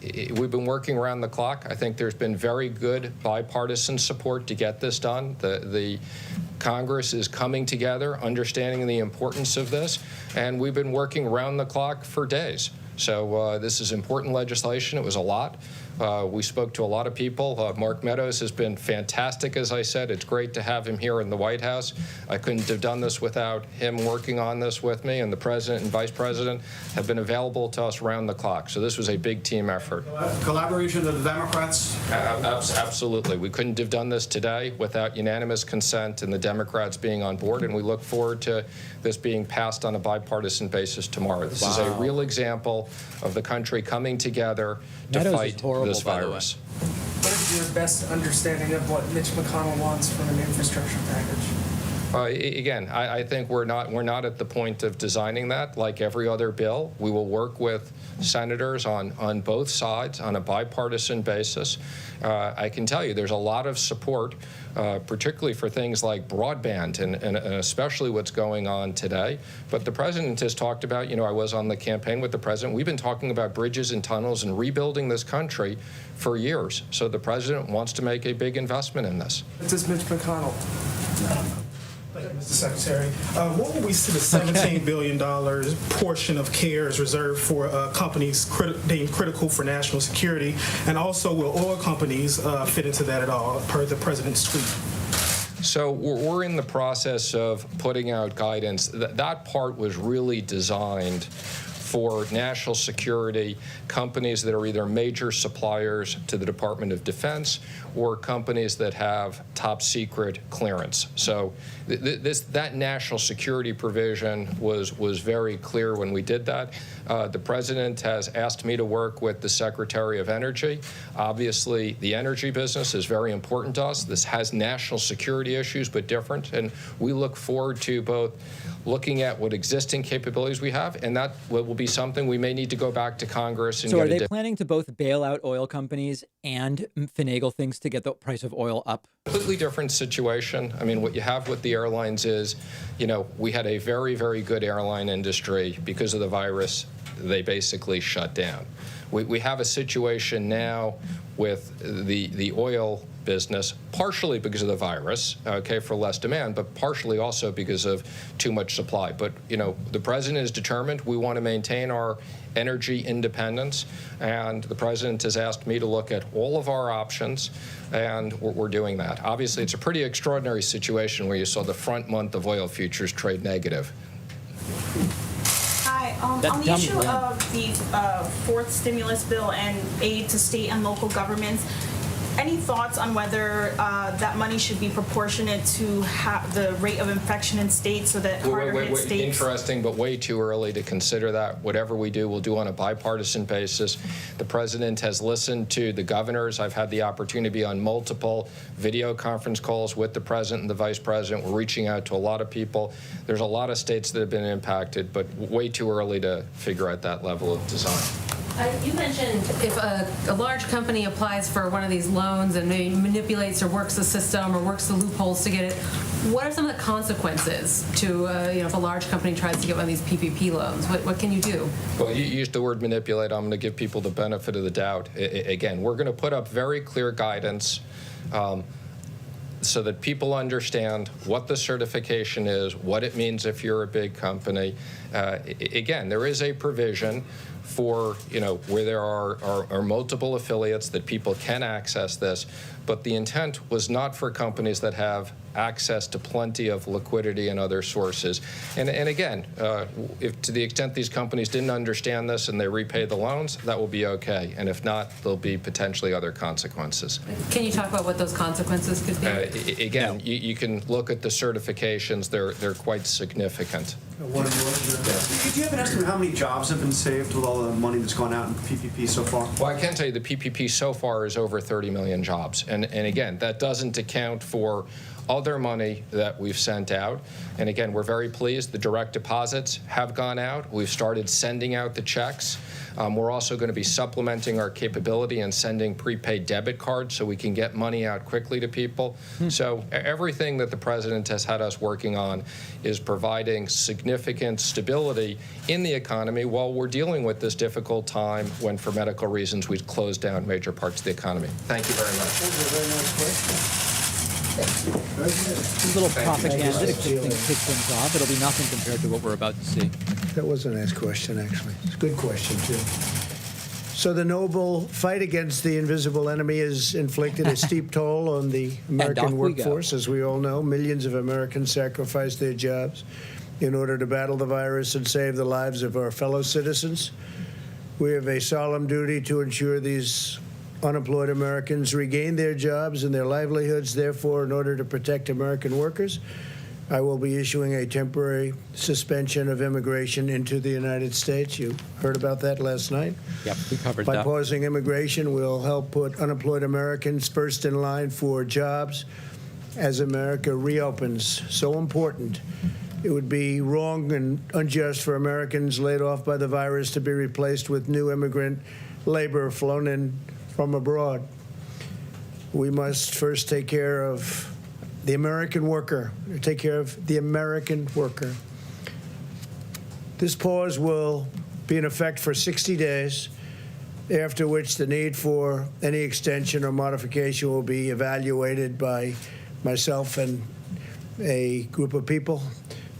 we've been working around the clock. I think there's been very good bipartisan support to get this done. The Congress is coming together, understanding the importance of this, and we've been working around the clock for days. So this is important legislation. It was a lot. We spoke to a lot of people. Mark Meadows has been fantastic, as I said. It's great to have him here in the White House. I couldn't have done this without him working on this with me, and the president and vice president have been available to us around the clock. So this was a big team effort. Collaboration of the Democrats? Absolutely. We couldn't have done this today without unanimous consent and the Democrats being on board, and we look forward to this being passed on a bipartisan basis tomorrow. This is a real example of the country coming together to Meadows is fight horrible, this by the way. virus. What is your best understanding of what Mitch McConnell wants from an infrastructure package? Again, I think we're not at the point of designing that. Like every other bill, we will work with senators on both sides on a bipartisan basis. I can tell you there's a lot of support, particularly for things like broadband and especially what's going on today. But the president has talked about, I was on the campaign with the president. We've been talking about bridges and tunnels and rebuilding this country for years. So the president wants to make a big investment in this. What does Mitch McConnell? Thank you, Mr. Secretary. What will we see the $17 billion portion of CARES reserved for companies deemed critical for national security? And also, will oil companies fit into that at all, per the president's tweet? So we're in the process of putting out guidance. That part was really designed for national security companies that are either major suppliers to the Department of Defense or companies that have top secret clearance. So that national security provision was very clear when we did that. The president has asked me to work with the Secretary of Energy. Obviously, the energy business is very important to us. This has national security issues, but different. And we look forward to both looking at what existing capabilities we have, and that will be something we may need to go back to Congress and So get are they planning to both bail out oil companies and finagle things to get the price of oil up? completely different situation. I mean, what you have with the airlines is we had a very, very good airline industry. Because of the virus, they basically shut down. We have a situation now with the oil business, partially because of the virus, okay, for less demand, but partially also because of too much supply. But, the president is determined. We want to maintain our energy independence, and the president has asked me to look at all of our options, and we're doing that. Obviously, it's a pretty extraordinary situation where you saw the front month of oil futures trade negative. Hi. On the issue of the fourth stimulus bill and aid to state and local governments, any thoughts on whether that money should be proportionate to the rate of infection in states so that harder hit states? Interesting, but way too early to consider that. Whatever we do, we'll do on a bipartisan basis. The president has listened to the governors. I've had the opportunity to be on multiple video conference calls with the president and the vice president. We're reaching out to a lot of people. There's a lot of states that have been impacted, but way too early to figure out that level of design. You mentioned if a large company applies for one of these loans and maybe manipulates or works the system or works the loopholes to get it, what are some of the consequences to, if a large company tries to get one of these PPP loans? What can you do? Well, you used the word manipulate. I'm going to give people the benefit of the doubt. Again, we're going to put up very clear guidance so that people understand what the certification is, what it means if you're a big company. Again, there is a provision for, where there are multiple affiliates that people can access this, but the intent was not for companies that have access to plenty of liquidity and other sources. And again, if to the extent these companies didn't understand this and they repay the loans, that will be okay. And if not, there'll be potentially other consequences. Can you talk about what those consequences could be? Again, you can look at the certifications. They're quite significant. Do you have an estimate of how many jobs have been saved with all the money that's gone out in PPP so far? Well, I can tell you the PPP so far is over 30 million jobs. And again, that doesn't account for other money that we've sent out. And again, we're very pleased. The direct deposits have gone out. We've started sending out the checks. We're also going to be supplementing our capability and sending prepaid debit cards so we can get money out quickly to people. So everything that the president has had us working on is providing significant stability in the economy while we're dealing with this difficult time when, for medical reasons, we've closed down major parts of the economy. Thank you very much. That was a very nice question. A little propaganda to kick things off. It'll be nothing compared to what we're about to see. That was a nice question, actually. It's a good question, too. So the noble fight against the invisible enemy has inflicted a steep toll on the American workforce. As we all know, millions of Americans sacrificed their jobs in order to battle the virus and save the lives of our fellow citizens. We have a solemn duty to ensure these unemployed Americans regain their jobs and their livelihoods. Therefore, in order to protect American workers, I will be issuing a temporary suspension of immigration into the United States. You heard about that last night. Yep, we covered that. By pausing immigration, we'll help put unemployed Americans first in line for jobs as America reopens. So important. It would be wrong and unjust for Americans laid off by the virus to be replaced with new immigrant labor flown in from abroad. We must first take care of the American worker, take care of the American worker. This pause will be in effect for 60 days, after which the need for any extension or modification will be evaluated by myself and a group of people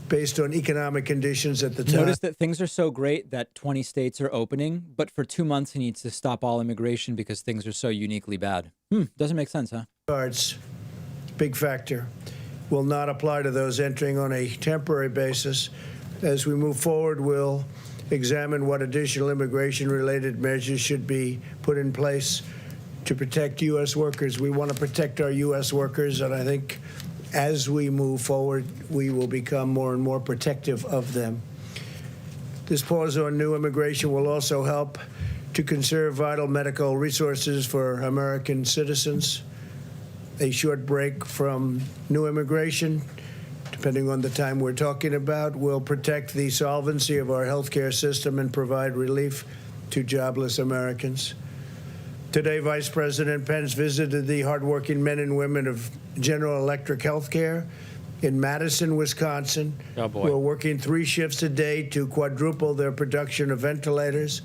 based on economic conditions at the time. Notice that things are so great that 20 states are opening, but for 2 months he needs to stop all immigration because things are so uniquely bad. Doesn't make sense, huh? Cards, big factor, will not apply to those entering on a temporary basis. As we move forward, we'll examine what additional immigration-related measures should be put in place to protect U.S. workers. We want to protect our U.S. workers, and I think as we move forward, we will become more and more protective of them. This pause on new immigration will also help to conserve vital medical resources for American citizens. A short break from new immigration, depending on the time we're talking about, will protect the solvency of our healthcare system and provide relief to jobless Americans. Today, Vice President Pence visited the hardworking men and women of General Electric Healthcare in Madison, Wisconsin, Oh, boy. who are working 3 shifts a day to quadruple their production of ventilators.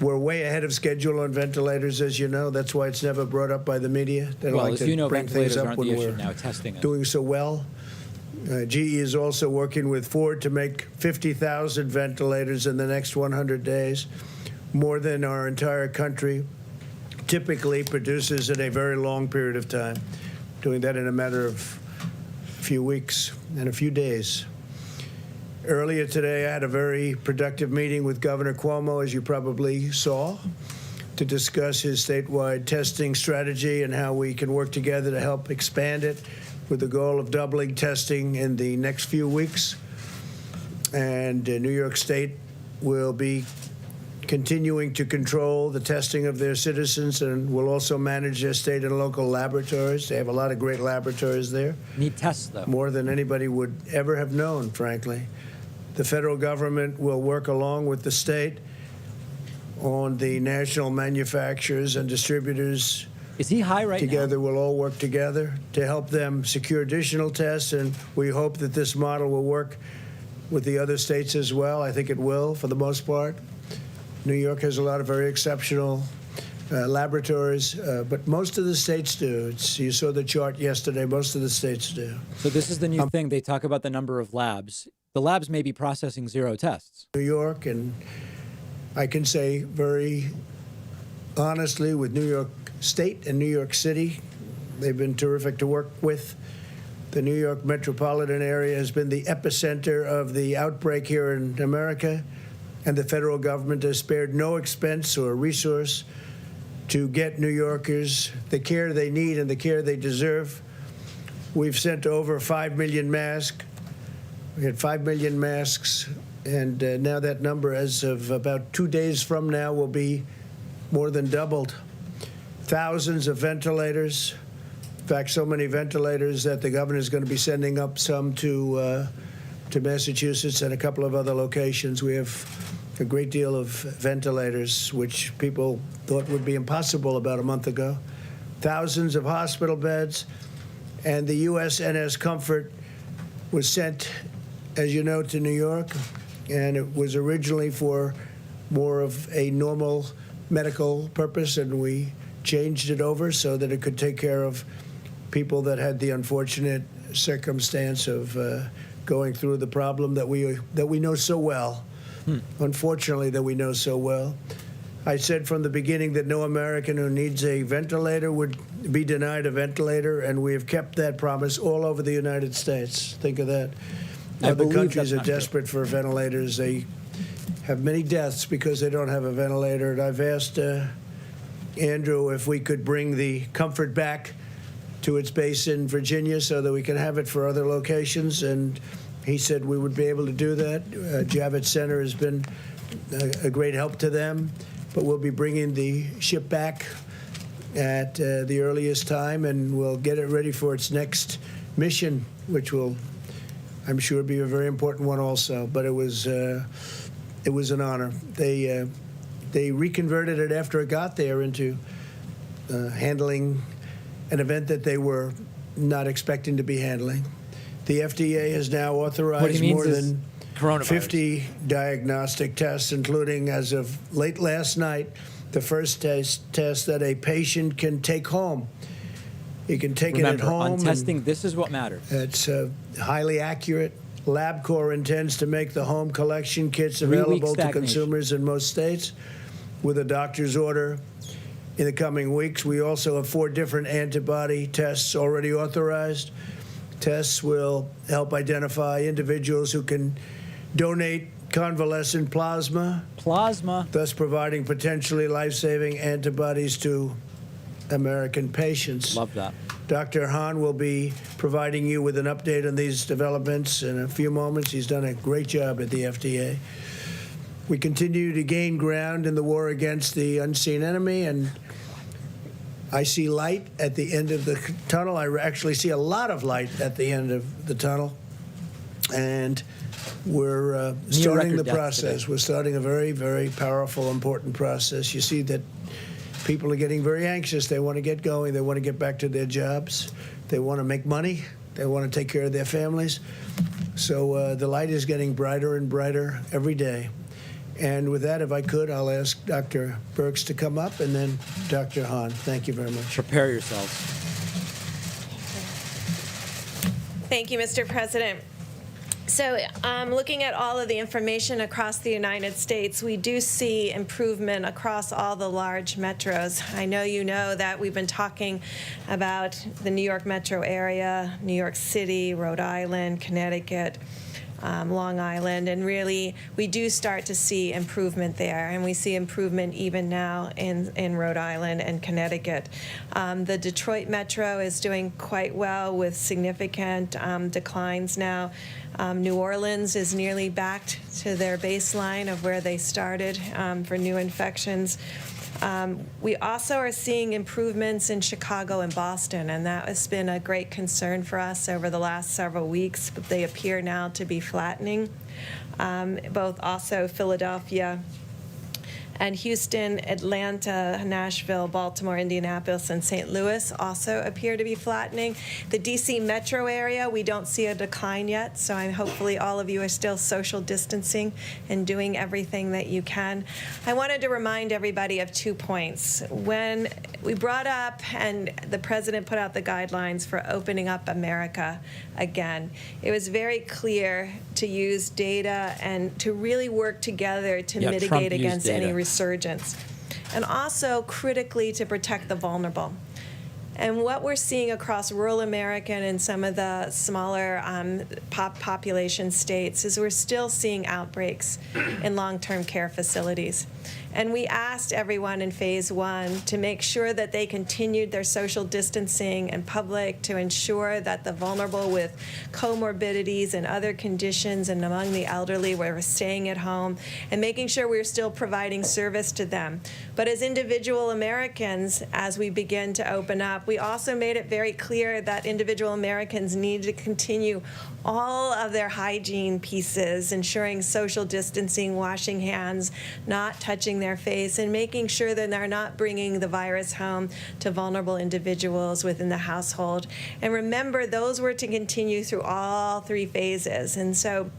We're way ahead of schedule on ventilators, as you know. That's why it's never brought up by the media. They don't Well, like as to you know, bring things ventilators up aren't when the we're issue now. Testing it. doing so well. GE is also working with Ford to make 50,000 ventilators in the next 100 days, more than our entire country typically produces in a very long period of time, doing that in a matter of a few weeks and a few days. Earlier today, I had a very productive meeting with Governor Cuomo, as you probably saw, to discuss his statewide testing strategy and how we can work together to help expand it, with the goal of doubling testing in the next few weeks. And New York State will be continuing to control the testing of their citizens and will also manage their state and local laboratories. They have a lot of great laboratories there. Need tests, though. More than anybody would ever have known, frankly. The federal government will work along with the state on the national manufacturers and distributors. Is he high right Together, now? we'll all work together to help them secure additional tests, and we hope that this model will work with the other states as well. I think it will, for the most part. New York has a lot of very exceptional laboratories, but most of the states do. You saw the chart yesterday. Most of the states do. So this is the new thing. They talk about the number of labs. The labs may be processing 0 tests. New York, and I can say very honestly with New York State and New York City, they've been terrific to work with. The New York metropolitan area has been the epicenter of the outbreak here in America, and the federal government has spared no expense or resource to get New Yorkers the care they need and the care they deserve. We've sent over 5 million masks. We had 5 million masks, and now that number, as of about 2 days from now, will be more than doubled. Thousands of ventilators. In fact, so many ventilators that the governor is going to be sending up some to Massachusetts and a couple of other locations. We have a great deal of ventilators, which people thought would be impossible about a month ago. Thousands of hospital beds, and the USNS Comfort was sent, as you know, to New York, and it was originally for more of a normal medical purpose, and we changed it over so that it could take care of people that had the unfortunate circumstance of going through the problem that we know so well. Unfortunately, that we know so well. I said from the beginning that no American who needs a ventilator would be denied a ventilator, and we have kept that promise all over the United States. Think of that. Other countries are desperate for ventilators. They have many deaths because they don't have a ventilator. And I've asked Andrew if we could bring the Comfort back to its base in Virginia so that we can have it for other locations, and he said we would be able to do that. Javits Center has been a great help to them, but we'll be bringing the ship back at the earliest time, and we'll get it ready for its next mission, which will, I'm sure, be a very important one also. But it was an honor. They reconverted it after it got there into handling an event that they were not expecting to be handling. The FDA has now authorized more than 50 diagnostic tests, including, as of late last night, the first test that a patient can take home. You can take it at home. On testing, this is what matters. It's highly accurate. LabCorp intends to make the home collection kits available to consumers in most states with a doctor's order in the coming weeks. We also have 4 different antibody tests already authorized. Tests will help identify individuals who can donate convalescent plasma, thus providing potentially life-saving antibodies to American patients. Love that. Dr. Hahn will be providing you with an update on these developments in a few moments. He's done a great job at the FDA. We continue to gain ground in the war against the unseen enemy, and I see light at the end of the tunnel. I actually see a lot of light at the end of the tunnel, and we're starting the process. We're starting a very, very powerful, important process. You see that people are getting very anxious. They want to get going. They want to get back to their jobs. They want to make money. They want to take care of their families. So the light is getting brighter and brighter every day. And with that, if I could, I'll ask Dr. Birx to come up, and then Dr. Hahn. Thank you very much. Prepare yourselves. Thank you, Mr. President. So looking at all of the information across the United States, we do see improvement across all the large metros. I know you know that we've been talking about the New York metro area, New York City, Rhode Island, Connecticut, Long Island, and really we do start to see improvement there, and we see improvement even now in Rhode Island and Connecticut. The Detroit metro is doing quite well with significant declines now. New Orleans is nearly back to their baseline of where they started for new infections. We also are seeing improvements in Chicago and Boston, and that has been a great concern for us over the last several weeks, but they appear now to be flattening. Both also Philadelphia and Houston, Atlanta, Nashville, Baltimore, Indianapolis, and St. Louis also appear to be flattening. The D.C. metro area, we don't see a decline yet, so hopefully all of you are still social distancing and doing everything that you can. I wanted to remind everybody of 2 points. When we brought up and the president put out the guidelines for opening up America again, it was very clear to use data and to really work together to mitigate against any resurgence, and also critically to protect the vulnerable. And what we're seeing across rural America and in some of the smaller population states is we're still seeing outbreaks in long-term care facilities. And we asked everyone in phase 1 to make sure that they continued their social distancing in public, to ensure that the vulnerable with comorbidities and other conditions and among the elderly were staying at home, and making sure we're still providing service to them. But as individual Americans, as we begin to open up, we also made it very clear that individual Americans need to continue all of their hygiene pieces, ensuring social distancing, washing hands, not touching their face, and making sure that they're not bringing the virus home to vulnerable individuals within the household. And remember, those were to continue through all 3 phases. And so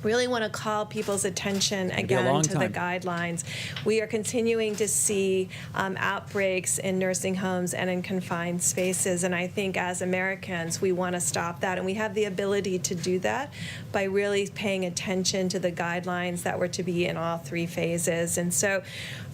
really want to call people's attention again to the guidelines. We are continuing to see outbreaks in nursing homes and in confined spaces, and I think as Americans we want to stop that, and we have the ability to do that by really paying attention to the guidelines that were to be in all 3 phases. And so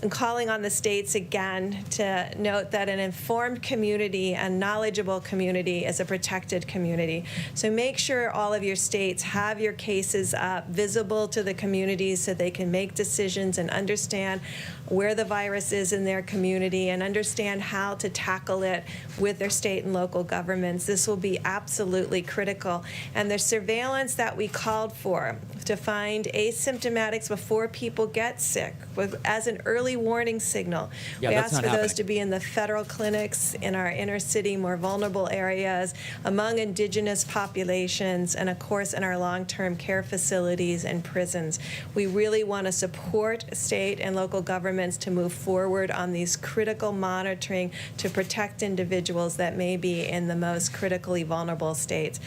I'm calling on the states again to note that an informed community and knowledgeable community is a protected community. So make sure all of your states have your cases visible to the communities so they can make decisions and understand where the virus is in their community and understand how to tackle it with their state and local governments. This will be absolutely critical. And the surveillance that we called for to find asymptomatics before people get sick as an early warning signal. We asked for those to be in the federal clinics, in our inner city, more vulnerable areas, among indigenous populations, and of course in our long-term care facilities and prisons. We really want to support state and local governments to move forward on these critical monitoring to protect individuals that may be in the most critically vulnerable states.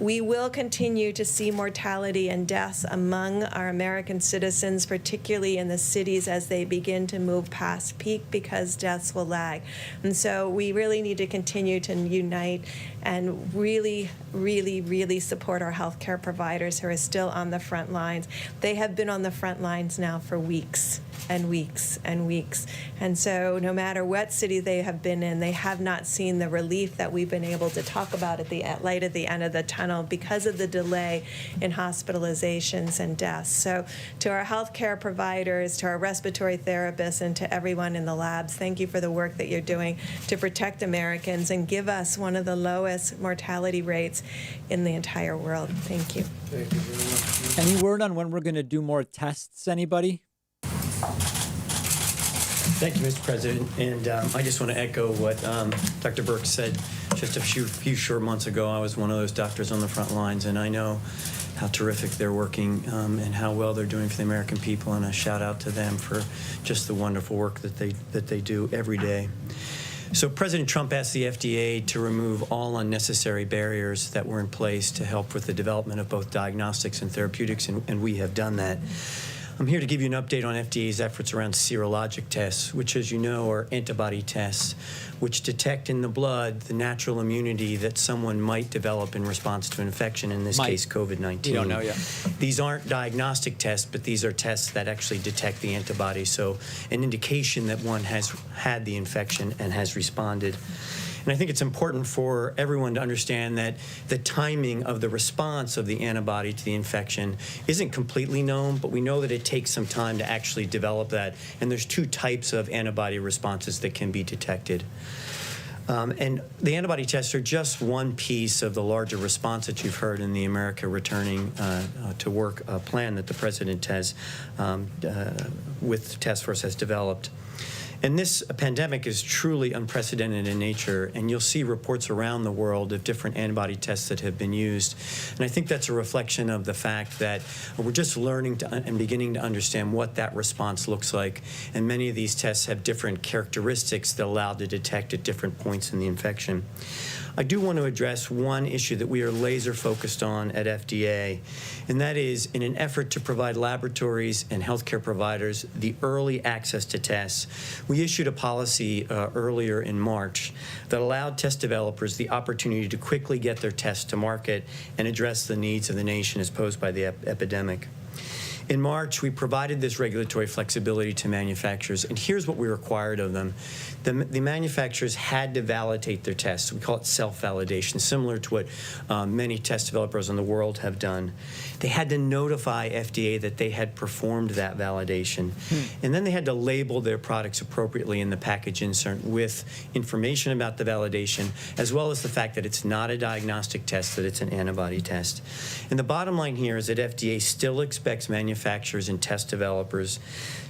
We will continue to see mortality and deaths among our American citizens, particularly in the cities as they begin to move past peak, because deaths will lag. And so we really need to continue to unite and really, really, really support our healthcare providers who are still on the front lines. They have been on the front lines now for weeks and weeks and weeks. And so no matter what city they have been in, they have not seen the relief that we've been able to talk about at the light at the end of the tunnel because of the delay in hospitalizations and deaths. So to our healthcare providers, to our respiratory therapists, and to everyone in the labs, thank you for the work that you're doing to protect Americans and give us one of the lowest mortality rates in the entire world. Thank you. Thank you very much. Any word on when we're going to do more tests, anybody? Thank you, Mr. President. And I just want to echo what Dr. Birx said just a few short months ago. I was one of those doctors on the front lines, and I know how terrific they're working and how well they're doing for the American people. And a shout out to them for just the wonderful work that they do every day. So President Trump asked the FDA to remove all unnecessary barriers that were in place to help with the development of both diagnostics and therapeutics, and we have done that. I'm here to give you an update on FDA's efforts around serologic tests, which, as you know, are antibody tests, which detect in the blood the natural immunity that someone might develop in response to an infection, in this case, COVID-19. We don't know yet. These aren't diagnostic tests, but these are tests that actually detect the antibody, so an indication that one has had the infection and has responded. And I think it's important for everyone to understand that the timing of the response of the antibody to the infection isn't completely known, but we know that it takes some time to actually develop that. And there's two types of antibody responses that can be detected. And the antibody tests are just one piece of the larger response that you've heard in the America Returning to Work plan that the President has, with the task force, has developed. And this pandemic is truly unprecedented in nature, and you'll see reports around the world of different antibody tests that have been used. And I think that's a reflection of the fact that we're just learning and beginning to understand what that response looks like. And many of these tests have different characteristics that allow to detect at different points in the infection. I do want to address one issue that we are laser focused on at FDA, and that is in an effort to provide laboratories and healthcare providers the early access to tests. We issued a policy earlier in March that allowed test developers the opportunity to quickly get their tests to market and address the needs of the nation as posed by the epidemic. In March, we provided this regulatory flexibility to manufacturers, and here's what we required of them. The manufacturers had to validate their tests. We call it self-validation, similar to what many test developers in the world have done. They had to notify FDA that they had performed that validation. And then they had to label their products appropriately in the package insert with information about the validation, as well as the fact that it's not a diagnostic test, that it's an antibody test. And the bottom line here is that FDA still expects manufacturers and test developers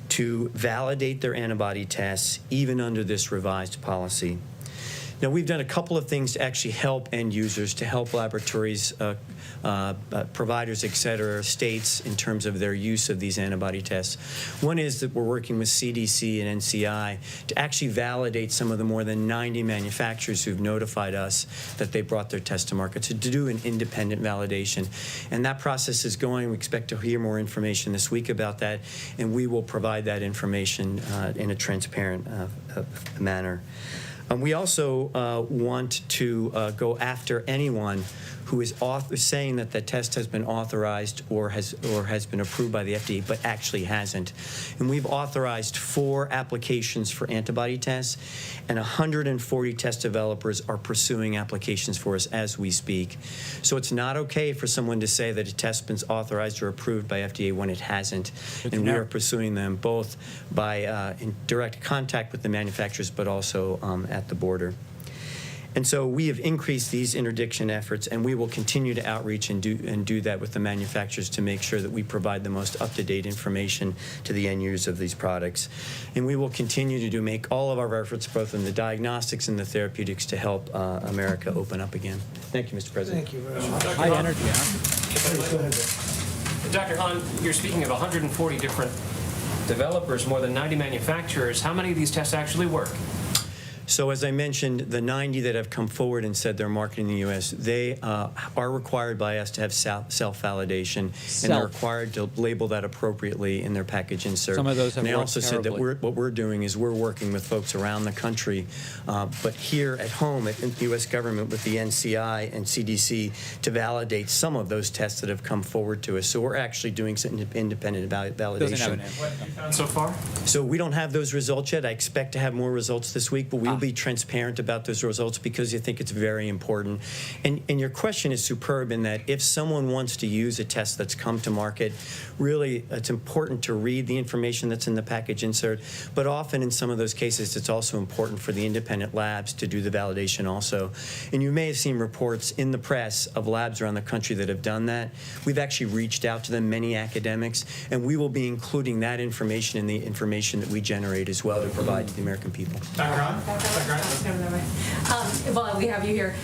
to validate their antibody tests even under this revised policy. Now, we've done a couple of things to actually help end users, to help laboratories, providers, et cetera, states in terms of their use of these antibody tests. One is that we're working with CDC and NCI to actually validate some of the more than 90 manufacturers who've notified us that they brought their test to market, so to do an independent validation. And that process is going. We expect to hear more information this week about that, and we will provide that information in a transparent manner. We also want to go after anyone who is saying that the test has been authorized or has been approved by the FDA, but actually hasn't. And we've authorized 4 applications for antibody tests, and 140 test developers are pursuing applications for us as we speak. So it's not okay for someone to say that a test's been authorized or approved by FDA when it hasn't. And we are pursuing them both by in direct contact with the manufacturers, but also at the border. And so we have increased these interdiction efforts, and we will continue to outreach and do that with the manufacturers to make sure that we provide the most up-to-date information to the end users of these products. And we will continue to make all of our efforts, both in the diagnostics and the therapeutics, to help America open up again. Thank you, Mr. President. Thank you very much. High energy, Dr. Hahn, you're speaking of 140 different developers, more than 90 manufacturers. How many of these tests actually work? So as I mentioned, the 90 that have come forward and said they're marketing in the U.S., they are required by us to have self-validation, and they're required to label that appropriately in their package insert. Some of those have and they worked also said that terribly. what we're doing is we're working with folks around the country, but here at home at the U.S. government with the NCI and CDC to validate some of those tests that have come forward to us. So we're actually doing some independent validation. What have you found so far? So we don't have those results yet. I expect to have more results this week, but we will be transparent about those results because I think it's very important. And your question is superb in that if someone wants to use a test that's come to market, really it's important to read the information that's in the package insert, but often in some of those cases it's also important for the independent labs to do the validation also. And you may have seen reports in the press of labs around the country that have done that. We've actually reached out to them, many academics, and we will be including that information in the information that we generate as well to provide to the American people. Dr. Hahn? Well, we have you here.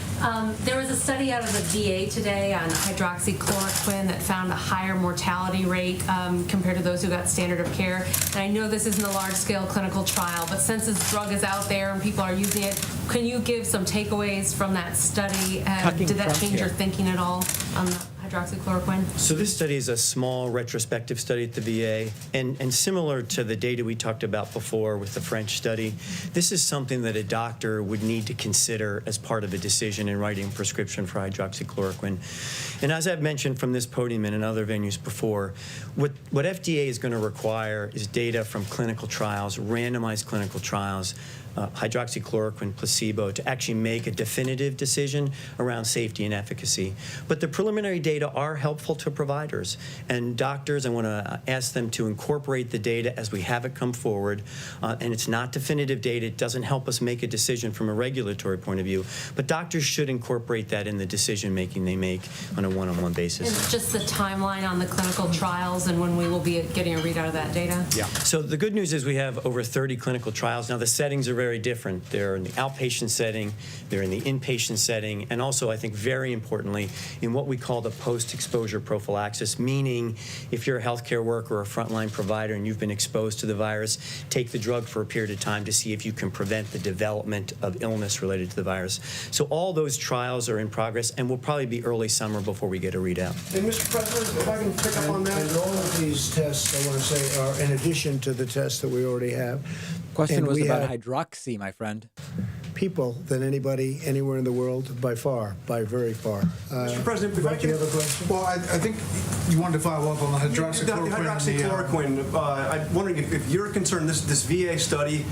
There was a study out of the VA today on hydroxychloroquine that found a higher mortality rate compared to those who got standard of care. And I know this isn't a large-scale clinical trial, but since this drug is out there and people are using it, can you give some takeaways from that study? Did that change your thinking at all on the hydroxychloroquine? So this study is a small retrospective study at the VA, and similar to the data we talked about before with the French study, this is something that a doctor would need to consider as part of a decision in writing a prescription for hydroxychloroquine. And as I've mentioned from this podium and in other venues before, what FDA is going to require is data from clinical trials, randomized clinical trials, hydroxychloroquine, placebo, to actually make a definitive decision around safety and efficacy. But the preliminary data are helpful to providers. And doctors, I want to ask them to incorporate the data as we have it come forward. And it's not definitive data. It doesn't help us make a decision from a regulatory point of view. But doctors should incorporate that in the decision-making they make on a one-on-one basis. And just the timeline on the clinical trials and when we will be getting a readout of that data? Yeah. So the good news is we have over 30 clinical trials. Now, the settings are very different. They're in the outpatient setting, they're in the inpatient setting, and also, I think very importantly, in what we call the post-exposure prophylaxis, meaning if you're a healthcare worker or a frontline provider and you've been exposed to the virus, take the drug for a period of time to see if you can prevent the development of illness related to the virus. So all those trials are in progress and will probably be early summer before we get a readout. And Mr. President, if I can pick up on that. And all of these tests, I want to say, are in addition to the tests that we already have. Question And was we about have hydroxy, my friend. people than anybody anywhere in the world, by far, by very far. Mr. President, if I Mike, do can... you have a question? Well, I think you wanted to follow up on the hydroxychloroquine. Hydroxychloroquine, I'm wondering if you're concerned, this VA study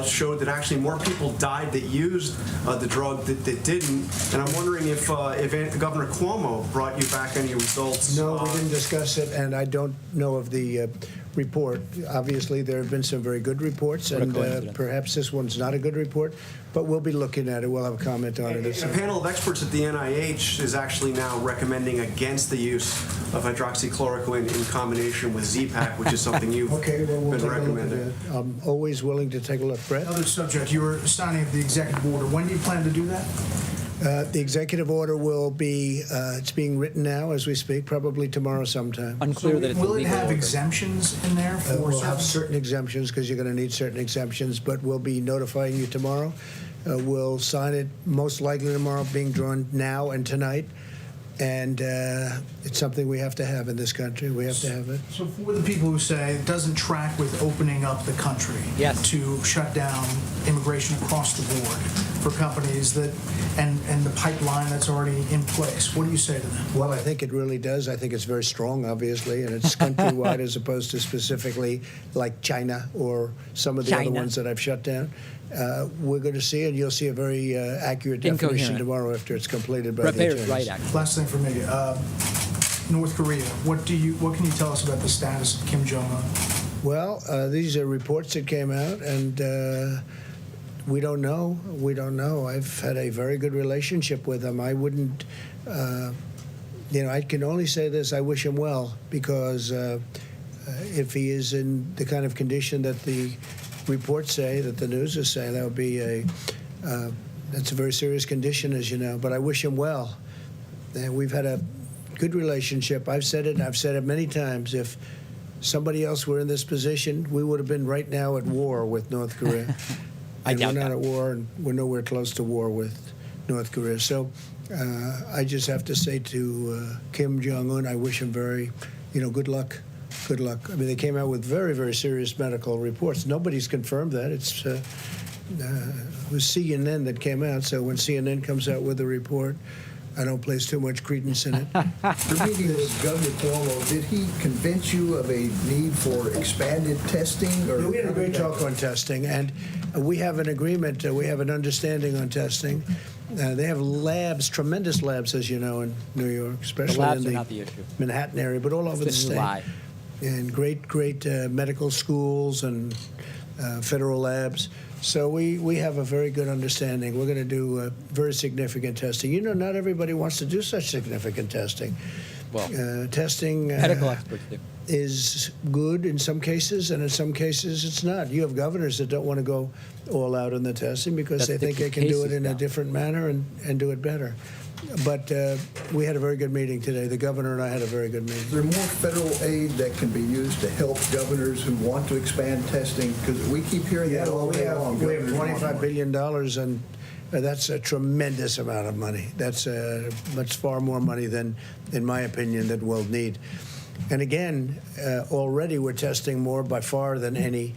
showed that actually more people died that used the drug that didn't, and I'm wondering if Governor Cuomo brought you back any results. No, we didn't discuss it, and I don't know of the report. Obviously, there have been some very good reports, and perhaps this one's not a good report, but we'll be looking at it. We'll have a comment on it. A panel of experts at the NIH is actually now recommending against the use of hydroxychloroquine in combination with Z-Pak, which is something you've we'll been take a look at recommending. it. I'm always willing to take a look. Brett? Another subject, you were signing of the executive order. When do you plan to do that? The executive order will be, it's being written now as we speak, probably tomorrow sometime. Unclear that it's a Will it legal have order. exemptions in there for We'll have certain? certain exemptions because you're going to need certain exemptions, but we'll be notifying you tomorrow. We'll sign it most likely tomorrow, being drawn now and tonight. And it's something we have to have in this country. We have to have it. So for the people who say it doesn't track with opening up the country to shut down immigration across the board for companies that, and the pipeline that's already in place, what do you say to them? Well, I think it really does. I think it's very strong, obviously, and it's countrywide as opposed to specifically like China or some of the other ones that I've shut down. We're going to see it. You'll see a very accurate definition tomorrow after it's completed by the attorneys. Right, actually. Last thing for me, North Korea. What can you tell us about the status of Kim Jong-un? Well, these are reports that came out, and we don't know. We don't know. I've had a very good relationship with him. I wouldn't, I can only say this: I wish him well, because if he is in the kind of condition that the reports say, that the news is saying, that would be that's a very serious condition, as you know. But I wish him well. And we've had a good relationship. I've said it, and I've said it many times. If somebody else were in this position, we would have been right now at war with North Korea. And we're not at war, and we're nowhere close to war with North Korea. So I just have to say to Kim Jong-un, I wish him very, good luck. Good luck. I mean, they came out with very, very serious medical reports. Nobody's confirmed that. It was CNN that came out. So when CNN comes out with a report, I don't place too much credence in it. Your meeting with Governor Cuomo, did he convince you of a need for expanded testing? Or We had a great talk on testing, and we have an agreement. We have an understanding on testing. They have labs, tremendous labs, as you know, in New York, especially labs in are not the issue. Manhattan area, but all over the state. And great medical schools and federal labs. So we have a very good understanding. We're going to do very significant testing. Not everybody wants to do such significant testing. Well, testing. medical experts do. is good in some cases, and in some cases it's not. You have governors that don't want to go all out on the testing because they think they can do it in a different manner and do it better. But we had a very good meeting today. The governor and I had a very good meeting. Is there more federal aid that can be used to help governors who want to expand testing? Because we keep hearing that all day long. We have Governors want $25 more. billion, and that's a tremendous amount of money. That's much far more money than, in my opinion, that we'll need. And again, already we're testing more by far than any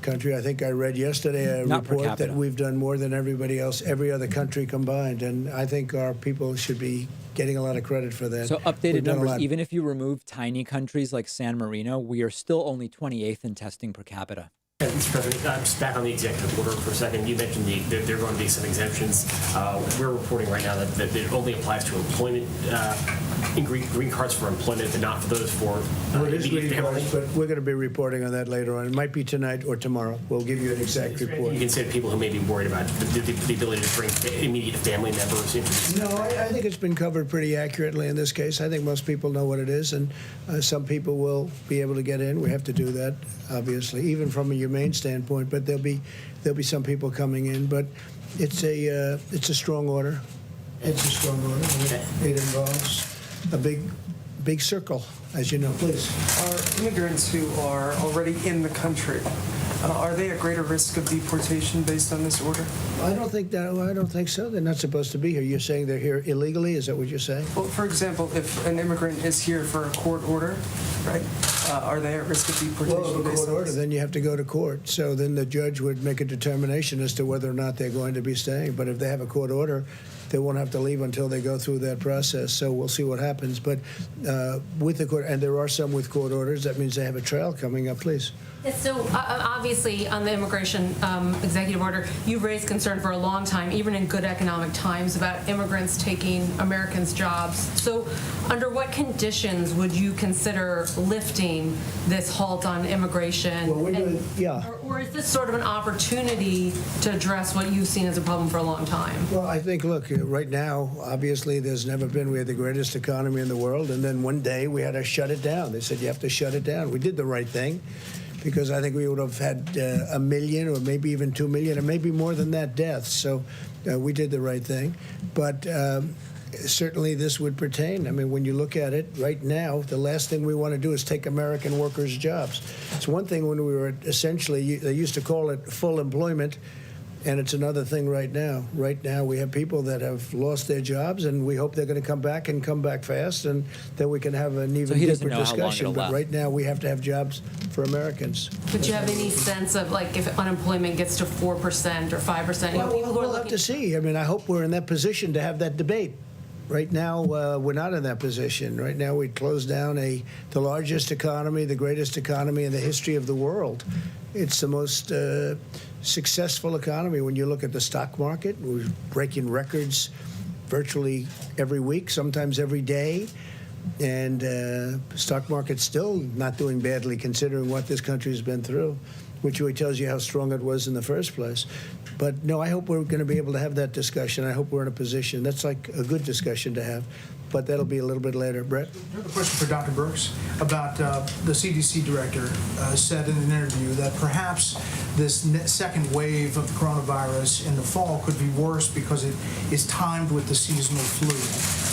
country. I think I read yesterday a Not per report that capita. we've done more than everybody else, every other country combined. And I think our people should be getting a lot of credit for that. So updated We've done a numbers, lot. even if you remove tiny countries like San Marino, we are still only 28th in testing per capita. Mr. President, just back on the executive order for a second. You mentioned there are going to be some exemptions. We're reporting right now that it only applies to employment, green cards for employment, but not for those for Well, it is immediate green family. cards, but we're going to be reporting on that later on. It might be tonight or tomorrow. We'll give you an exact report. You consider people who may be worried about the ability to bring immediate family members into. No, I think it's been covered pretty accurately in this case. I think most people know what it is, and some people will be able to get in. We have to do that, obviously, even from a humane standpoint. But there'll be some people coming in. But it's a strong order. It's a strong order. It involves a big circle, as you know. Please. Are immigrants who are already in the country, are they at greater risk of deportation based on this order? I don't think so. They're not supposed to be here. You're saying they're here illegally? Is that what you're saying? Well, for example, if an immigrant is here for a court order, right, are they at risk of deportation? Well, if a based court on order, this? then you have to go to court. So then the judge would make a determination as to whether or not they're going to be staying. But if they have a court order, they won't have to leave until they go through that process. So we'll see what happens. But with the court, and there are some with court orders, that means they have a trial coming up. Please. Yes, so obviously on the immigration executive order, you've raised concern for a long time, even in good economic times, about immigrants taking Americans' jobs. So under what conditions would you consider lifting this halt on immigration? Well, we're doing, yeah. Or is this sort of an opportunity to address what you've seen as a problem for a long time? Well, I think, look, right now, obviously, we had the greatest economy in the world, and then one day we had to shut it down. They said, you have to shut it down. We did the right thing, because I think we would have had 1 million or maybe even 2 million or maybe more than that deaths. So we did the right thing. But certainly this would pertain. I mean, when you look at it right now, the last thing we want to do is take American workers' jobs. It's one thing when we were essentially, they used to call it full employment, and it's another thing right now. Right now, we have people that have lost their jobs, and we hope they're going to come back and come back fast, and then we can have an even he doesn't deeper know how long discussion. it'll But last. right now, we have to have jobs for Americans. Would you have any sense of, like, if unemployment gets to 4% or 5%? You know, people who are We'll have to see. I mean, I hope we're in that position to have that debate. Right now, we're not in that position. Right now, we closed down the largest economy, the greatest economy in the history of the world. It's the most successful economy. When you look at the stock market, we're breaking records virtually every week, sometimes every day. And stock market's still not doing badly considering what this country has been through, which really tells you how strong it was in the first place. But no, I hope we're going to be able to have that discussion. I hope we're in a position. That's like a good discussion to have. But that'll be a little bit later. Brett? I have a question for Dr. Birx about the CDC director said in an interview that perhaps this second wave of the coronavirus in the fall could be worse because it is timed with the seasonal flu.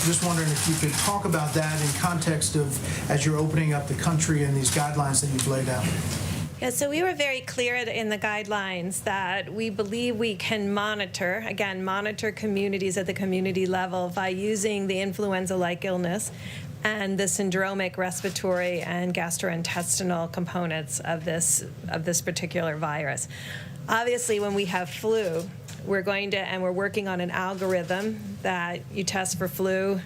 Just wondering if you could talk about that in context of as you're opening up the country and these guidelines that you've laid out. Yeah, so we were very clear in the guidelines that we believe we can monitor communities at the community level by using the influenza-like illness and the syndromic respiratory and gastrointestinal components of this particular virus. Obviously, when we have flu, we're working on an algorithm that you test for flu,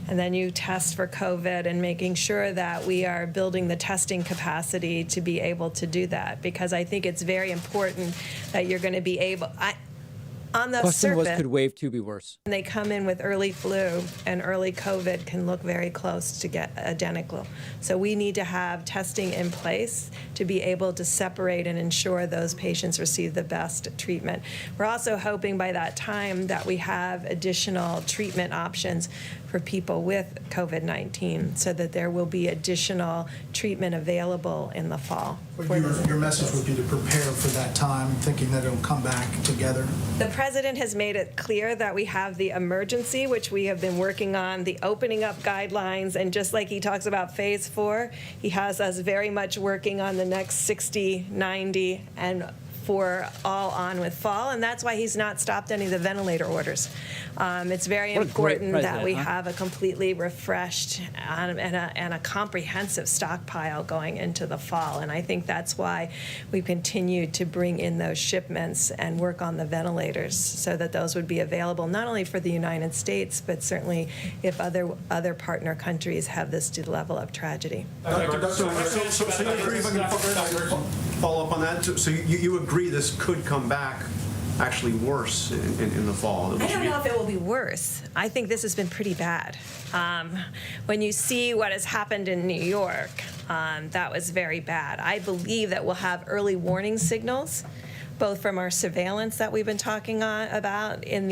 and then you test for COVID, and making sure that we are building the testing capacity to be able to do that, because I think it's very important that you're going to be able. On the Question was, surface, could wave 2 be worse? when they come in with early flu and early COVID can look very close to get identical. So we need to have testing in place to be able to separate and ensure those patients receive the best treatment. We're also hoping by that time that we have additional treatment options for people with COVID-19 so that there will be additional treatment available in the fall. But your message would be to prepare for that time, thinking that it'll come back together? The president has made it clear that we have the emergency, which we have been working on, the opening up guidelines, and just like he talks about phase 4, he has us very much working on the next 60, 90, and for all on with fall, and that's why he's not stopped any of the ventilator orders. It's very What a great important that we president, huh? have a completely refreshed and a comprehensive stockpile going into the fall, and I think that's why we continue to bring in those shipments and work on the ventilators so that those would be available not only for the United States, but certainly if other partner countries have this level of tragedy. So you agree, if I can follow up on that? So you agree this could come back actually worse in the fall? I don't know if it will be worse. I think this has been pretty bad. When you see what has happened in New York, that was very bad. I believe that we'll have early warning signals, both from our surveillance that we've been talking about on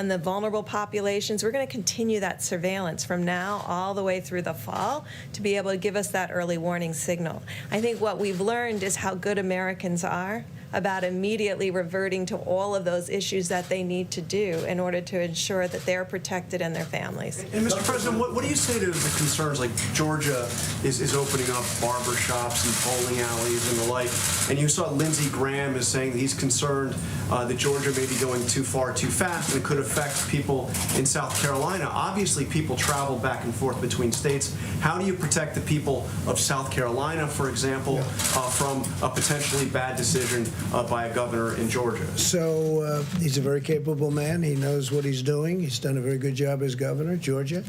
the vulnerable populations. We're going to continue that surveillance from now all the way through the fall to be able to give us that early warning signal. I think what we've learned is how good Americans are about immediately reverting to all of those issues that they need to do in order to ensure that they're protected and their families. And Mr. President, what do you say to the concerns like Georgia is opening up barber shops and bowling alleys and the like? And you saw Lindsey Graham is saying that he's concerned that Georgia may be going too far too fast and it could affect people in South Carolina. Obviously, people travel back and forth between states. How do you protect the people of South Carolina, for example, from a potentially bad decision by a governor in Georgia? So he's a very capable man. He knows what he's doing. He's done a very good job as governor, Georgia,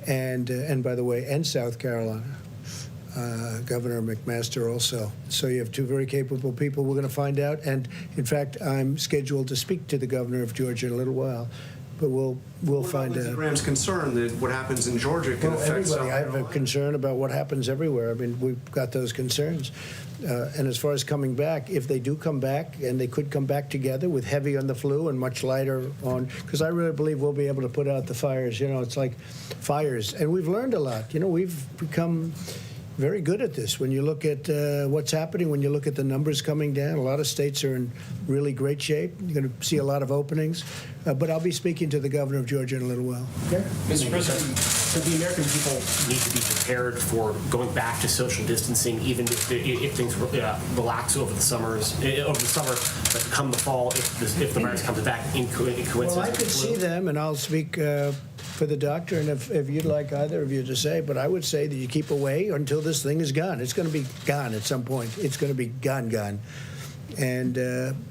and by the way, and South Carolina. Governor McMaster also. So you have two very capable people. We're going to find out. And in fact, I'm scheduled to speak to the governor of Georgia in a little while. But we'll find out. Lindsey Graham's concern that what happens in Georgia can affect South everybody. I have Carolina. a concern about what happens everywhere. I mean, we've got those concerns. And as far as coming back, if they do come back, and they could come back together with heavy on the flu and much lighter on, because I really believe we'll be able to put out the fires. You know, it's like fires. And we've learned a lot. You know, we've become very good at this. When you look at what's happening, when you look at the numbers coming down, a lot of states are in really great shape. You're going to see a lot of openings. But I'll be speaking to the governor of Georgia in a little while. Okay? Mr. President, so the American people need to be prepared for going back to social distancing, even if things relax over the summer, but come the fall, if the virus comes back in coincidence. Well, I could see them, and I'll speak for the doctor, and if you'd like either of you to say, but I would say that you keep away until this thing is gone. It's going to be gone at some point. It's going to be gone. And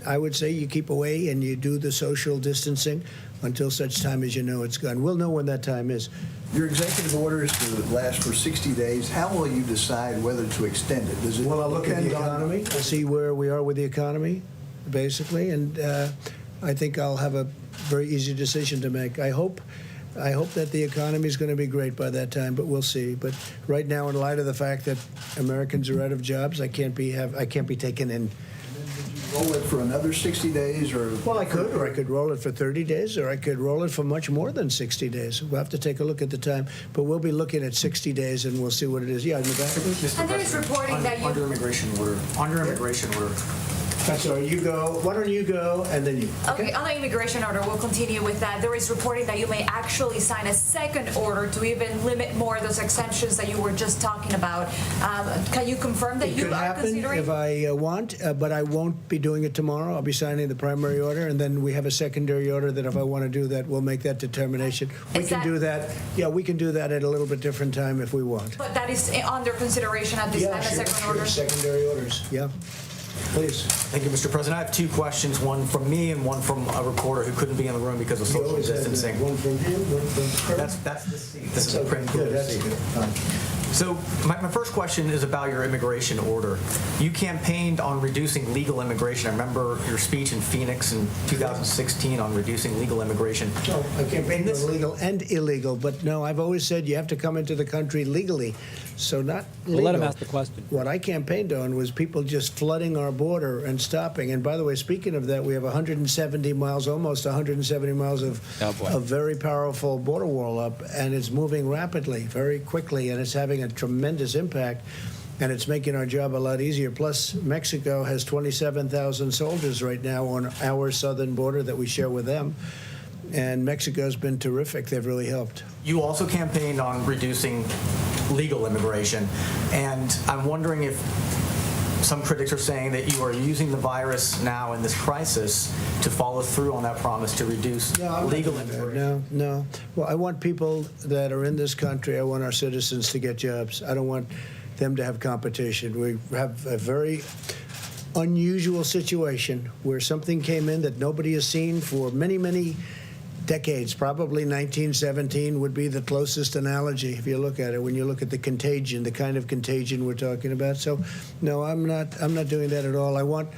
I would say you keep away and you do the social distancing until such time as you know it's gone. We'll know when that time is. Your executive orders to last for 60 days. How will you decide whether to extend it? Does it Well, I'll look at the depend on- economy. I'll see where we are with the economy, basically, and I think I'll have a very easy decision to make. I hope that the economy is going to be great by that time, but we'll see. But right now, in light of the fact that Americans are out of jobs, I can't be taken in. Roll it for another 60 days, or Well, I could roll it for 30 days, or I could roll it for much more than 60 days. We'll have to take a look at the time, but we'll be looking at 60 days, and we'll see what it is. Yeah, in the back. And there is reporting that you... Under immigration order. That's all right. You go. Why don't you go, and then you. Okay, on the immigration order, we'll continue with that. There is reporting that you may actually sign a second order to even limit more those exemptions that you were just talking about. Can you confirm that It you could are happen considering? if I want, but I won't be doing it tomorrow. I'll be signing the primary order, and then we have a secondary order that if I want to do that, we'll make that determination. We can do that. Yeah, we can do that at a little bit different time if we want. But that is under consideration at this time, a second order? Secondary orders, yeah. Please. Thank you, Mr. President. I have two questions, one from me and one from a reporter who couldn't be in the room because of social distancing. One from him, one from That's the seat. This is a print good. seat. So my first question is about your immigration order. You campaigned on reducing legal immigration. I remember your speech in Phoenix in 2016 on reducing legal immigration. No, I campaigned on legal and illegal, but no, I've always said you have to come into the country legally, so not legal. We'll let him ask the question. What I campaigned on was people just flooding our border and stopping. And by the way, speaking of that, we have 170 miles, almost 170 miles of very powerful border wall up, and it's moving rapidly, very quickly, and it's having a tremendous impact, and it's making our job a lot easier. Plus, Mexico has 27,000 soldiers right now on our southern border that we share with them, and Mexico's been terrific. They've really helped. You also campaigned on reducing legal immigration, and I'm wondering if some critics are saying that you are using the virus now in this crisis to follow through on that promise to reduce legal immigration. No. Well, I want people that are in this country, I want our citizens to get jobs. I don't want them to have competition. We have a very unusual situation where something came in that nobody has seen for many, many decades. Probably 1917 would be the closest analogy if you look at it, when you look at the contagion, the kind of contagion we're talking about. So no, I'm not doing that at all. I want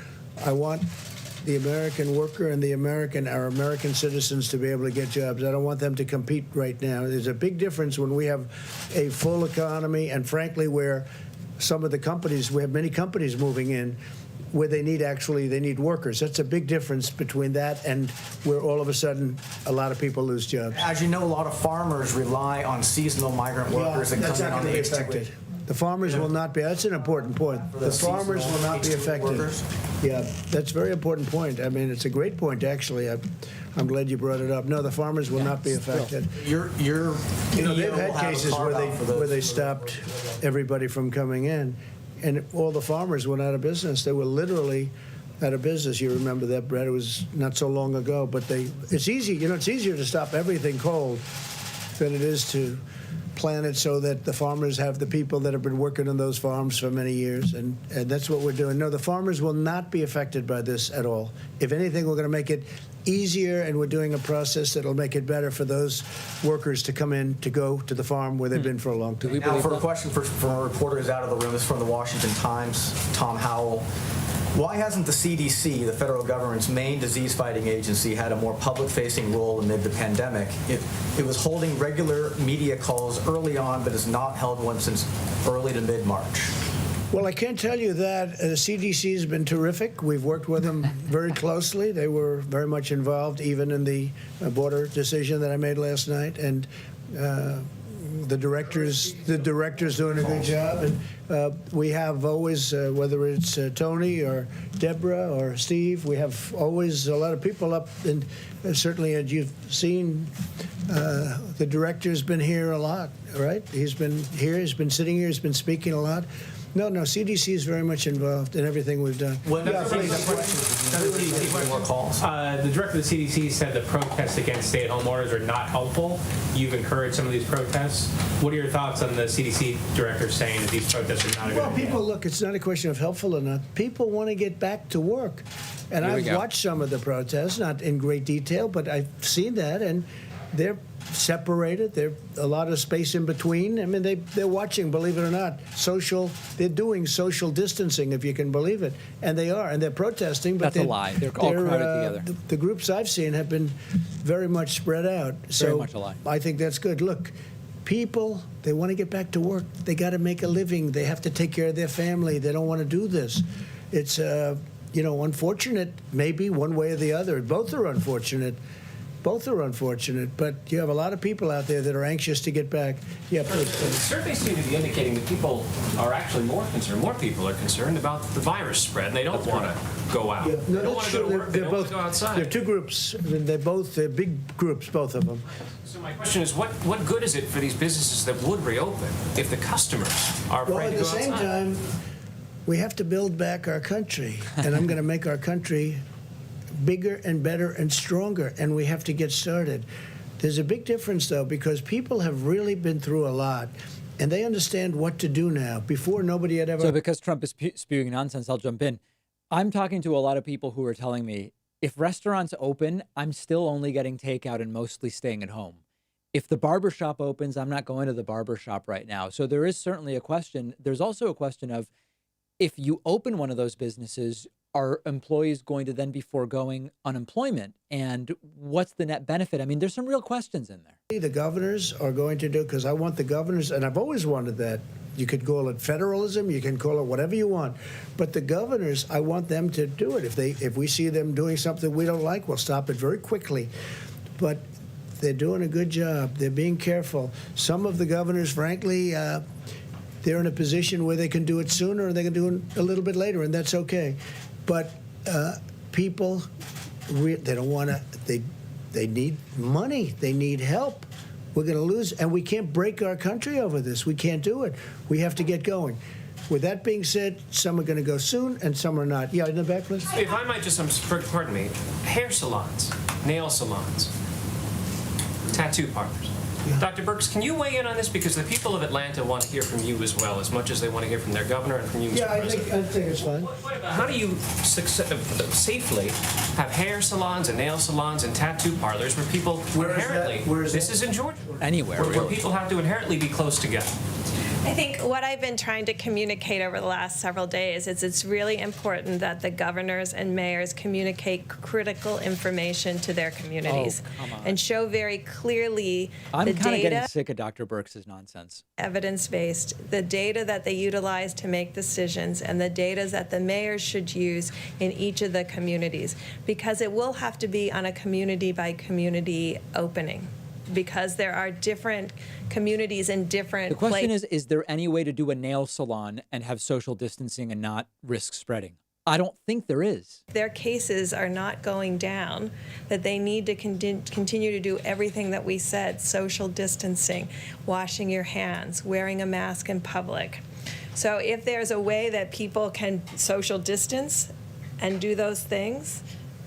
the American worker and our American citizens to be able to get jobs. I don't want them to compete right now. There's a big difference when we have a full economy, and frankly where some of the companies, we have many companies moving in where they need workers. That's a big difference between that and where all of a sudden a lot of people lose jobs. As you know, a lot of farmers rely on seasonal migrant workers that come in on the affected. The farmers will not be. That's an important point. The farmers will not be affected. Yeah, that's a very important point. I mean, it's a great point, actually. I'm glad you brought it up. No, the farmers will not be affected. They've had cases where they stopped everybody from coming in, and all the farmers went out of business. They were literally out of business. You remember that, Brett? It was not so long ago. But it's easy. It's easier to stop everything cold than it is to plan it so that the farmers have the people that have been working on those farms for many years, and that's what we're doing. No, the farmers will not be affected by this at all. If anything, we're going to make it easier, and we're doing a process that'll make it better for those workers to come in, to go to the farm where they've been for a long time. Now, for a question from a reporter who's out of the room, this is from the Washington Times, Tom Howell. Why hasn't the CDC, the federal government's main disease-fighting agency, had a more public-facing role amid the pandemic? It was holding regular media calls early on, but has not held one since early to mid-March. Well, I can't tell you that. The CDC has been terrific. We've worked with them very closely. They were very much involved, even in the border decision that I made last night. And the director's doing a good job. And we have always, whether it's Tony or Deborah or Steve, we have always a lot of people up. And certainly, as you've seen, the director's been here a lot, right? He's been here, he's been sitting here, he's been speaking a lot. No, CDC is very much involved in everything we've done. More calls. The director of the CDC said the protests against stay-at-home orders are not helpful. You've encouraged some of these protests. What are your thoughts on the CDC director saying that these protests are not a good idea? People, look, it's not a question of helpful or not. People want to get back to work. And I've watched some of the protests, not in great detail, but I've seen that, and they're separated. There's a lot of space in between. I mean, they're watching, believe it or not, they're doing social distancing, if you can believe it. And they are, and they're protesting. But that's a lie. They're all crowded together. The groups I've seen have been very much spread out. Very much a lie. I think that's good. Look, people, they want to get back to work. They got to make a living. They have to take care of their family. They don't want to do this. It's, unfortunate, maybe one way or the other. Both are unfortunate. Both are unfortunate, but you have a lot of people out there that are anxious to get back. Yeah, please. Surveys seem to be indicating that people are actually more concerned. More people are concerned about the virus spread. They don't want to go out. Yeah, they don't want to go to work. They don't want to go outside. They're two groups. They're big groups, both of them. So my question is, what good is it for these businesses that would reopen if the customers are afraid to go outside? Well, at the same time, we have to build back our country, and I'm going to make our country bigger and better and stronger, and we have to get started. There's a big difference, though, because people have really been through a lot, and they understand what to do now. Before, nobody had ever... So because Trump is spewing nonsense, I'll jump in. I'm talking to a lot of people who are telling me, if restaurants open, I'm still only getting takeout and mostly staying at home. if the barber shop opens, I'm not going to the barber shop right now. So there is certainly a question. There's also a question of, if you open one of those businesses, are employees going to then be foregoing unemployment? And what's the net benefit? I mean, there's some real questions in there. The governors are going to do, because I want the governors, and I've always wanted that. You could call it federalism, you can call it whatever you want. But the governors, I want them to do it. If we see them doing something we don't like, we'll stop it very quickly. But they're doing a good job. They're being careful. Some of the governors, frankly, they're in a position where they can do it sooner or they can do it a little bit later, and that's okay. But people, they don't want to, they need money. They need help. We're going to lose, and we can't break our country over this. We can't do it. We have to get going. With that being said, some are going to go soon and some are not. Yeah, in the back, please. If I might just, pardon me, hair salons, nail salons, tattoo parlors. Dr. Birx, can you weigh in on this? Because the people of Atlanta want to hear from you as well, as much as they want to hear from their governor and from you, Mr. President. I think it's fine. How do you safely have hair salons and nail salons and tattoo parlors where people inherently, this is in Georgia, anywhere, where people have to inherently be close together? I think what I've been trying to communicate over the last several days is it's really important that the governors and mayors communicate critical information to their communities and show very clearly I'm the kind of getting data, sick of Dr. Birx's nonsense. evidence-based, the data that they utilize to make decisions and the data that the mayors should use in each of the communities, because it will have to be on a community-by-community opening, because there are different communities in different The question places. is there any way to do a nail salon and have social distancing and not risk spreading? I don't think there is. Their cases are not going down, that they need to continue to do everything that we said: social distancing, washing your hands, wearing a mask in public. So if there's a way that people can social distance and do those things,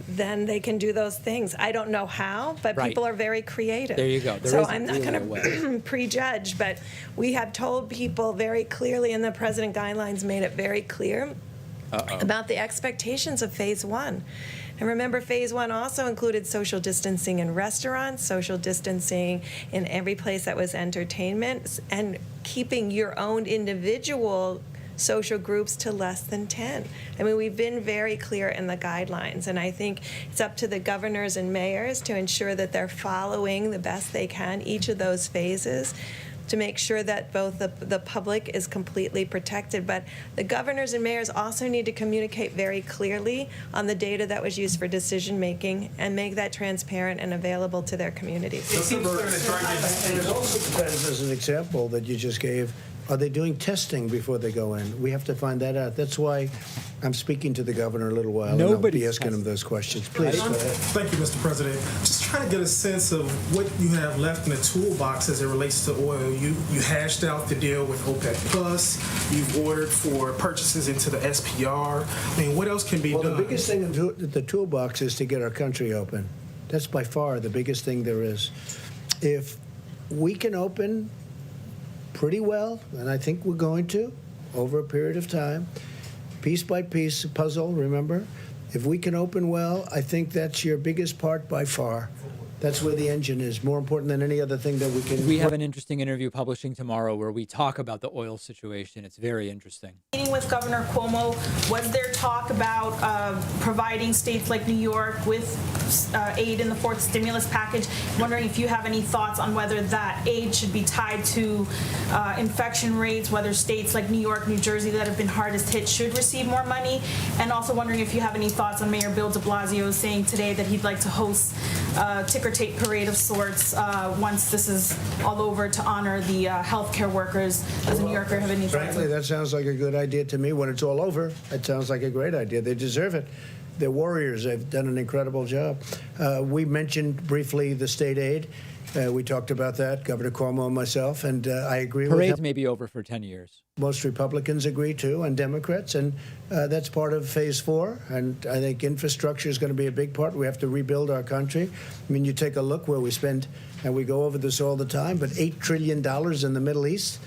then they can do those things. I don't know how, but Right. people are very creative. There you go. There So isn't I'm not really a going way. to prejudge, but we have told people very clearly, and the president guidelines made it very clear about the expectations of phase one. And remember, phase one also included social distancing in restaurants, social distancing in every place that was entertainment, and keeping your own individual social groups to less than 10. I mean, we've been very clear in the guidelines, and I think it's up to the governors and mayors to ensure that they're following the best they can each of those phases, to make sure that both the public is completely protected. But the governors and mayors also need to communicate very clearly on the data that was used for decision making and make that transparent and available to their communities. And it also depends, as an example that you just gave, are they doing testing before they go in? We have to find that out. That's why I'm speaking to the governor in a little while. And I'll be asking him those questions. Please, go ahead. Thank you, Mr. President. Just trying to get a sense of what you have left in the toolbox as it relates to oil. You hashed out the deal with OPEC Plus. You've ordered for purchases into the SPR. I mean, what else can be done? Well, the biggest thing in the toolbox is to get our country open. That's by far the biggest thing there is. If we can open pretty well, and I think we're going to, over a period of time, piece by piece, puzzle, remember? If we can open well, I think that's your biggest part by far. That's where the engine is, more important than any other thing that we can... We have an interesting interview publishing tomorrow where we talk about the oil situation. It's very interesting. Meeting with Governor Cuomo, was there talk about providing states like New York with aid in the fourth stimulus package? Wondering if you have any thoughts on whether that aid should be tied to infection rates, whether states like New York, New Jersey that have been hardest hit should receive more money, and also wondering if you have any thoughts on Mayor Bill de Blasio saying today that he'd like to host ticker tape parade of sorts once this is all over to honor the healthcare workers. As a New Yorker, have any thoughts? Frankly, that sounds like a good idea to me. When it's all over, it sounds like a great idea. They deserve it. They're warriors. They've done an incredible job. We mentioned briefly the state aid. We talked about that, Governor Cuomo and myself, and I agree with him. Parades may be over for 10 years. Most Republicans agree too, and Democrats, and that's part of phase 4. And I think infrastructure is going to be a big part. We have to rebuild our country. I mean, you take a look where we spend, and we go over this all the time, but $8 trillion in the Middle East.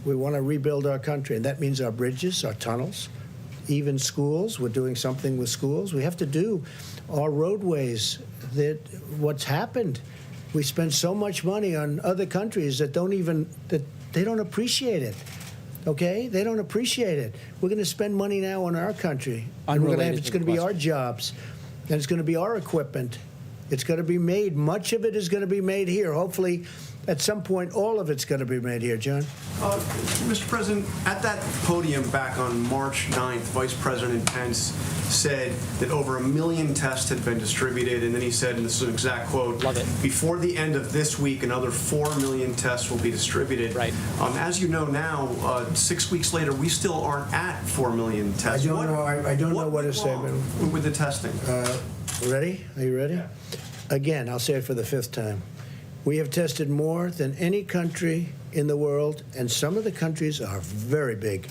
We want to rebuild our country, and that means our bridges, our tunnels, even schools. We're doing something with schools. We have to do our roadways. What's happened? We spend so much money on other countries that they don't appreciate it. Okay? They don't appreciate it. We're going to spend money now on our country. And it's going to be our jobs. And it's going to be our equipment. It's going to be made. Much of it is going to be made here. Hopefully, at some point, all of it's going to be made here, John. Mr. President, at that podium back on March 9th, Vice President Pence said that over 1 million tests had been distributed, and then he said, and this is an exact quote, before the end of this week, another 4 million tests will be distributed. Right. As you know now, 6 weeks later, we still aren't at 4 million tests. I don't know what to say. With the testing. Ready? Are you ready? Yeah. Again, I'll say it for the 5th time. We have tested more than any country in the world, and some of the countries are very big.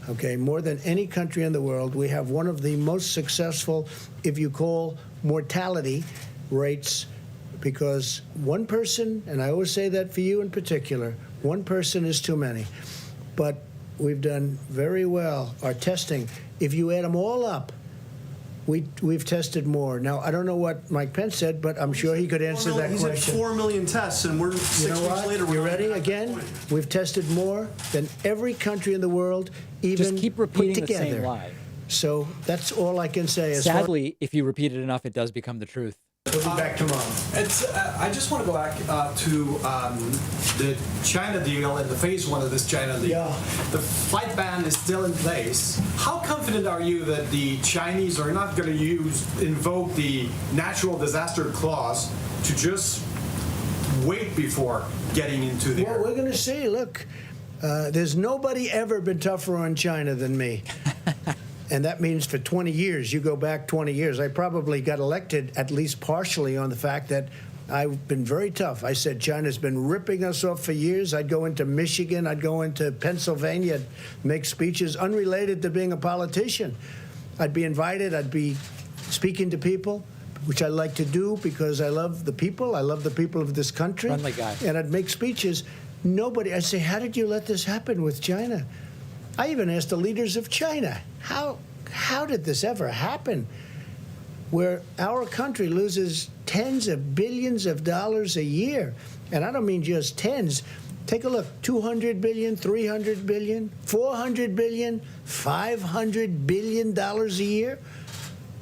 Okay, more than any country in the world. We have one of the most successful, if you call, mortality rates, because one person, and I always say that for you in particular, one person is too many. But we've done very well. Our testing, if you add them all up, we've tested more. Now, I don't know what Mike Pence said, but I'm sure he could answer that question. He's at 4 million tests, and we're 6 weeks later. You ready? Again, we've tested more than every country in the world, even Just keep repeating put together. the same lie. So that's all I can say. Sadly, if you repeat it enough, it does become the truth. We'll be back tomorrow. I just want to go back to the China deal and the phase 1 of this China deal. Yeah. The flight ban is still in place. How confident are you that the Chinese are not going to invoke the natural disaster clause to just wait before getting into the Well, we're going to see. Look, there's nobody ever been tougher on China than me. And that means for 20 years, you go back 20 years. I probably got elected at least partially on the fact that I've been very tough. I said China's been ripping us off for years. I'd go into Michigan, I'd go into Pennsylvania, I'd make speeches unrelated to being a politician. I'd be invited, I'd be speaking to people, which I like to do because I love the people. I love the people of this country. Friendly guy. And I'd make speeches. Nobody, I'd say, how did you let this happen with China? I even asked the leaders of China, how did this ever happen? Where our country loses tens of billions of dollars a year. And I don't mean just tens. Take a look, 200 billion, 300 billion, 400 billion, 500 billion dollars a year.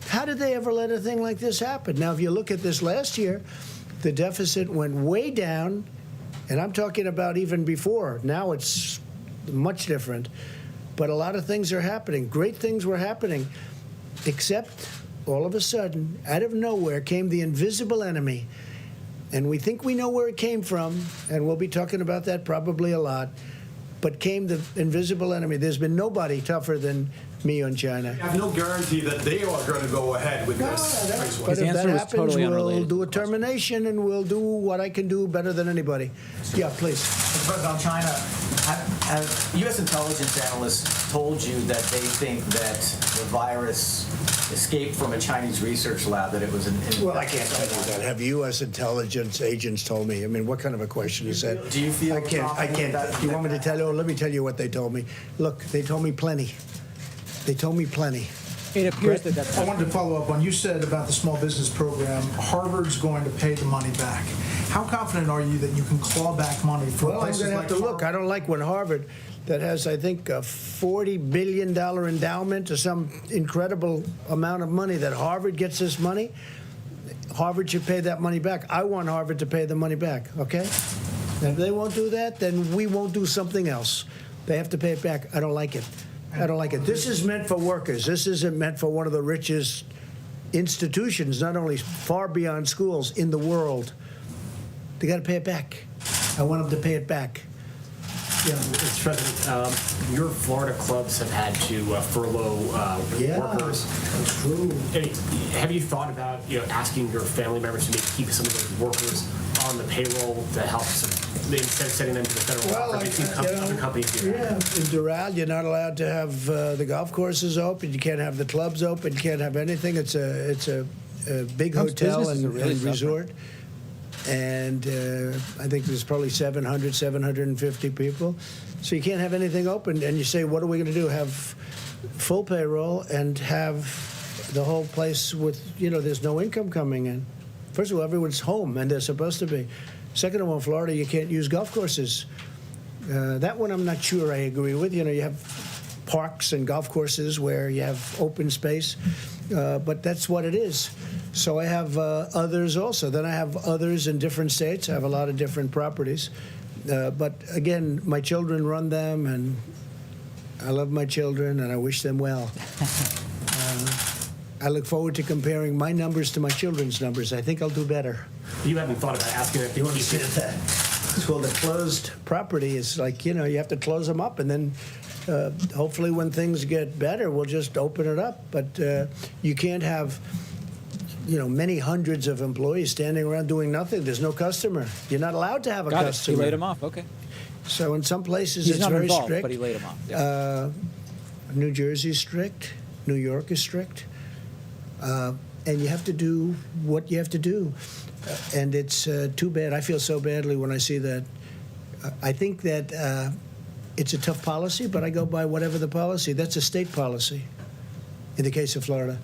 How did they ever let a thing like this happen? Now, if you look at this last year, the deficit went way down, and I'm talking about even before. Now it's much different. But a lot of things are happening. Great things were happening, except all of a sudden, out of nowhere, came the invisible enemy. And we think we know where it came from, and we'll be talking about that probably a lot. But came the invisible enemy. There's been nobody tougher than me on China. I have no guarantee that they are going to go ahead with this. But if that happens, we'll do a termination, and we'll do what I can do better than anybody. Yeah, please. Mr. President, on China, have U.S. intelligence analysts told you that they think that the virus escaped from a Chinese research lab, that it was Well, I can't tell you that. Have U.S. intelligence agents told me? I mean, what kind of a question is that? Do you feel I can't. Do you want me to tell you? Let me tell you what they told me. Look, they told me plenty. They told me plenty. It appears that that's... I wanted to follow up on, you said about the small business program, Harvard's going to pay the money back. How confident are you that you can claw back money for Well, I'm places going to have like to look. I don't like when Harvard, that has, I think, a $40 billion endowment or some incredible amount of money, that Harvard gets this money. Harvard should pay that money back. I want Harvard to pay the money back, okay? And if they won't do that, then we won't do something else. They have to pay it back. I don't like it. I don't like it. This is meant for workers. This isn't meant for one of the richest institutions, not only far beyond schools, in the world. They got to pay it back. I want them to pay it back. Yeah, Mr. President, your Florida clubs have had to furlough workers. That's true. Have you thought about asking your family members to maybe keep some of those workers on the payroll to help instead of sending them to the federal other companies do that? Yeah, in Doral, you're not allowed to have the golf courses open. You can't have the clubs open. You can't have anything. It's a big hotel and resort. And I think there's probably 700, 750 people. So you can't have anything open. And you say, what are we going to do? Have full payroll and have the whole place with, there's no income coming in. First of all, everyone's home, and they're supposed to be. Second of all, in Florida, you can't use golf courses. That one I'm not sure I agree with. You know, you have parks and golf courses where you have open space, but that's what it is. So I have others also. Then I have others in different states. I have a lot of different properties. But again, my children run them, and I love my children, and I wish them well. I look forward to comparing my numbers to my children's numbers. I think I'll do better. You haven't thought about asking if You want to see that? Well, the closed property is like, you know, you have to close them up, and then hopefully when things get better, we'll just open it up. But you can't have, you know, many hundreds of employees standing around doing nothing. There's no customer. You're not allowed to have a Got customer. it. He laid him off. Okay. So in some places He's it's not very involved, strict. but he laid him off. Yeah. New Jersey's strict. New York is strict. And you have to do what you have to do. And it's too bad. I feel so badly when I see that. I think that it's a tough policy, but I go by whatever the policy. That's a state policy in the case of Florida.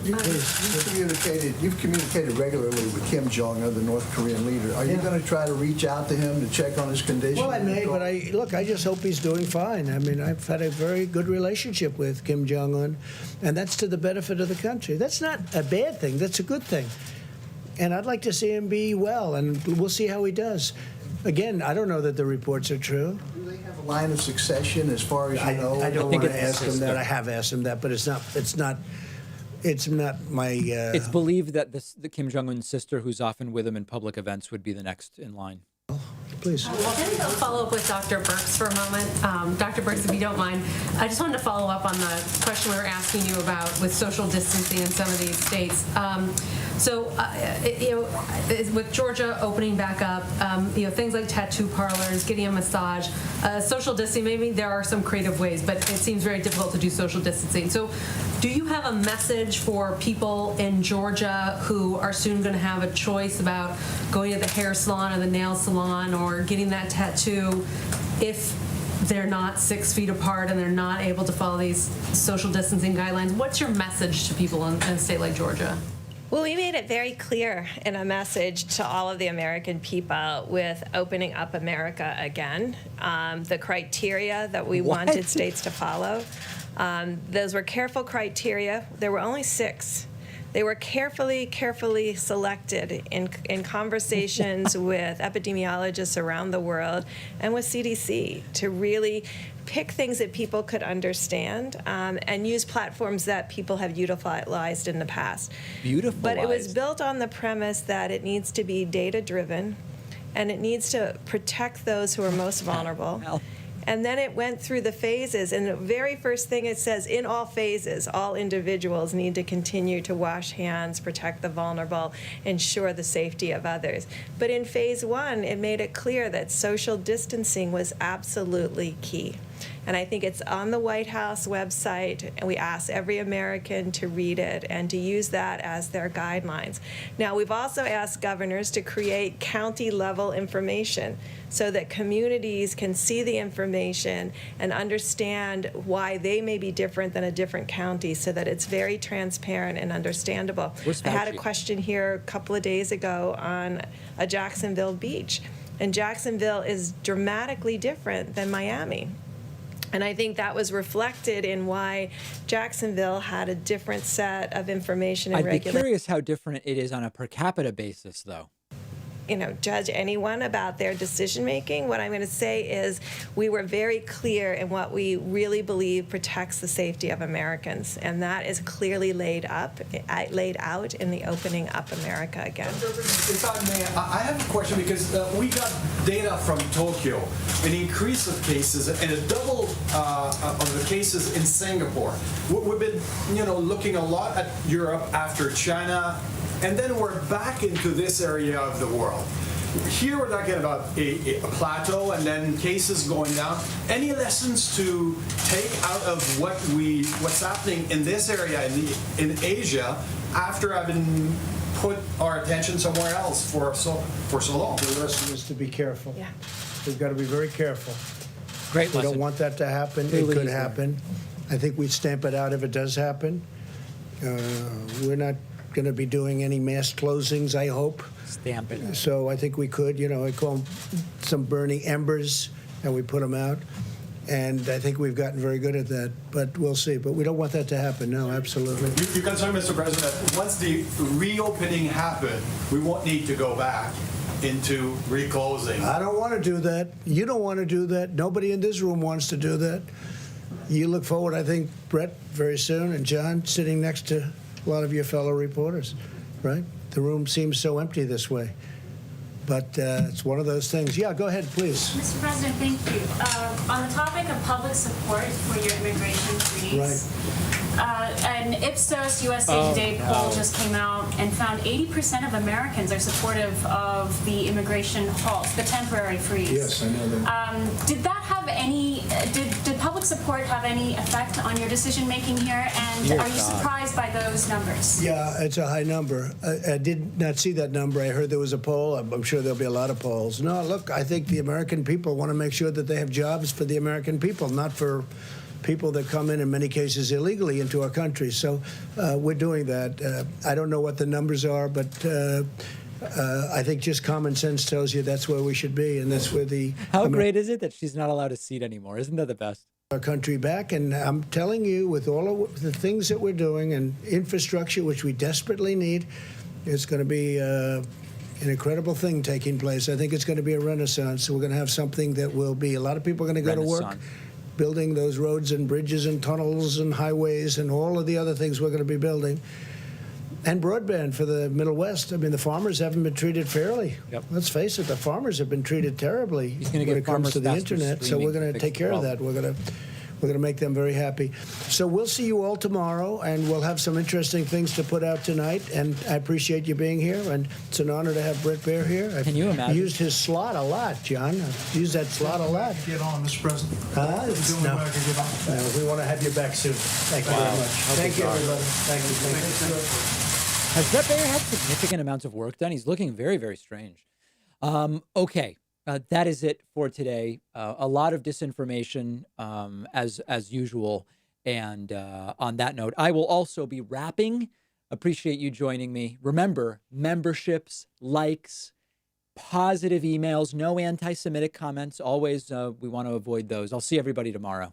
You've communicated regularly with Kim Jong-un, the North Korean leader. Are you going to try to reach out to him to check on his condition? Well, I may, but I just hope he's doing fine. I mean, I've had a very good relationship with Kim Jong-un, and that's to the benefit of the country. That's not a bad thing. That's a good thing. And I'd like to see him be well, and we'll see how he does. Again, I don't know that the reports are true. Do they have a line of succession as far as you know? I don't want to ask him that. I have asked him that, but it's not my. It's believed that the Kim Jong-un's sister, who's often with him in public events, would be the next in line. Please. Can I follow up with Dr. Birx for a moment? Dr. Birx, if you don't mind, I just wanted to follow up on the question we were asking you about with social distancing in some of these states. With Georgia opening back up, things like tattoo parlors, getting a massage, social distancing, maybe there are some creative ways, but it seems very difficult to do social distancing. So do you have a message for people in Georgia who are soon going to have a choice about going to the hair salon or the nail salon or getting that tattoo if they're not 6 feet apart and they're not able to follow these social distancing guidelines? What's your message to people in a state like Georgia? Well, we made it very clear in a message to all of the American people with opening up America again, the criteria that we wanted states to follow. Those were careful criteria. There were only 6. They were carefully selected in conversations with epidemiologists around the world and with CDC to really pick things that people could understand and use platforms that people have utilized in the past. But it was built on the premise that it needs to be data-driven and it needs to protect those who are most vulnerable. And then it went through the phases, and the very first thing it says, in all phases, all individuals need to continue to wash hands, protect the vulnerable, ensure the safety of others. But in phase 1, it made it clear that social distancing was absolutely key. And I think it's on the White House website, and we ask every American to read it and to use that as their guidelines. Now, we've also asked governors to create county-level information so that communities can see the information and understand why they may be different than a different county so that it's very transparent and understandable. I had a question here a couple of days ago on a Jacksonville beach, and Jacksonville is dramatically different than Miami. And I think that was reflected in why Jacksonville had a different set of information and I'd be regulations. curious how different it is on a per capita basis, though. Judge anyone about their decision making. What I'm going to say is we were very clear in what we really believe protects the safety of Americans, and that is clearly laid out in the Opening Up America again. If I may, I have a question because we got data from Tokyo, an increase of cases and a double of the cases in Singapore. We've been, looking a lot at Europe after China, and then we're back into this area of the world. Here we're talking about a plateau and then cases going down. Any lessons to take out of what's happening in this area in Asia after having put our attention somewhere else for so long? The lesson is to be careful. Yeah. We've got to be very careful. Great We lesson. don't want that to happen. Really It could easy. happen. I think we'd stamp it out if it does happen. We're not going to be doing any mass closings, I hope. Stamp it. So I think we could, I call them some burning embers, and we put them out. And I think we've gotten very good at that, but we'll see. But we don't want that to happen. No, absolutely. You concerned, Mr. President, once the reopening happens, we won't need to go back into reclosing. I don't want to do that. You don't want to do that. Nobody in this room wants to do that. You look forward, I think, Brett, very soon, and John, sitting next to a lot of your fellow reporters, right? The room seems so empty this way. But it's one of those things. Yeah, go ahead, please. Mr. President, thank you. On the topic of public support for your immigration freeze, an Ipsos USA Today poll just came out and found 80% of Americans are supportive of the immigration halt, the temporary freeze. Yes, I know that. Did that have any? Did public support have any effect on your decision making here? And are you surprised by those numbers? Yeah, it's a high number. I did not see that number. I heard there was a poll. I'm sure there'll be a lot of polls. No, look, I think the American people want to make sure that they have jobs for the American people, not for people that come in many cases illegally into our country. So we're doing that. I don't know what the numbers are, but I think just common sense tells you that's where we should be, and that's where the... How great is it that she's not allowed a seat anymore? Isn't that the best? Our country back, and I'm telling you, with all of the things that we're doing and infrastructure, which we desperately need, it's going to be an incredible thing taking place. I think it's going to be a renaissance. We're going to have something that will be, a lot of people are going to go to work building those roads and bridges and tunnels and highways and all of the other things we're going to be building. And broadband for the Middle West. I mean, the farmers haven't been treated fairly. Yep. Let's face it, the farmers have been treated terribly when it comes to the internet. So we're going to take care of that. We're going to make them very happy. So we'll see you all tomorrow, and we'll have some interesting things to put out tonight. And I appreciate you being here, and it's an honor to have Bret Baier here. Can you imagine? Used his slot a lot, John. I've used that slot a lot. Get on, Mr. President. We want to have you back soon. Thank you very much. Thank you, everybody. Thank you. Has Bret Baier had significant amounts of work done? He's looking very, very strange. Okay, that is it for today. A lot of disinformation, as usual. And on that note, I will also be wrapping. Appreciate you joining me. Remember, memberships, likes, positive emails, no anti-Semitic comments. Always, we want to avoid those. I'll see everybody tomorrow.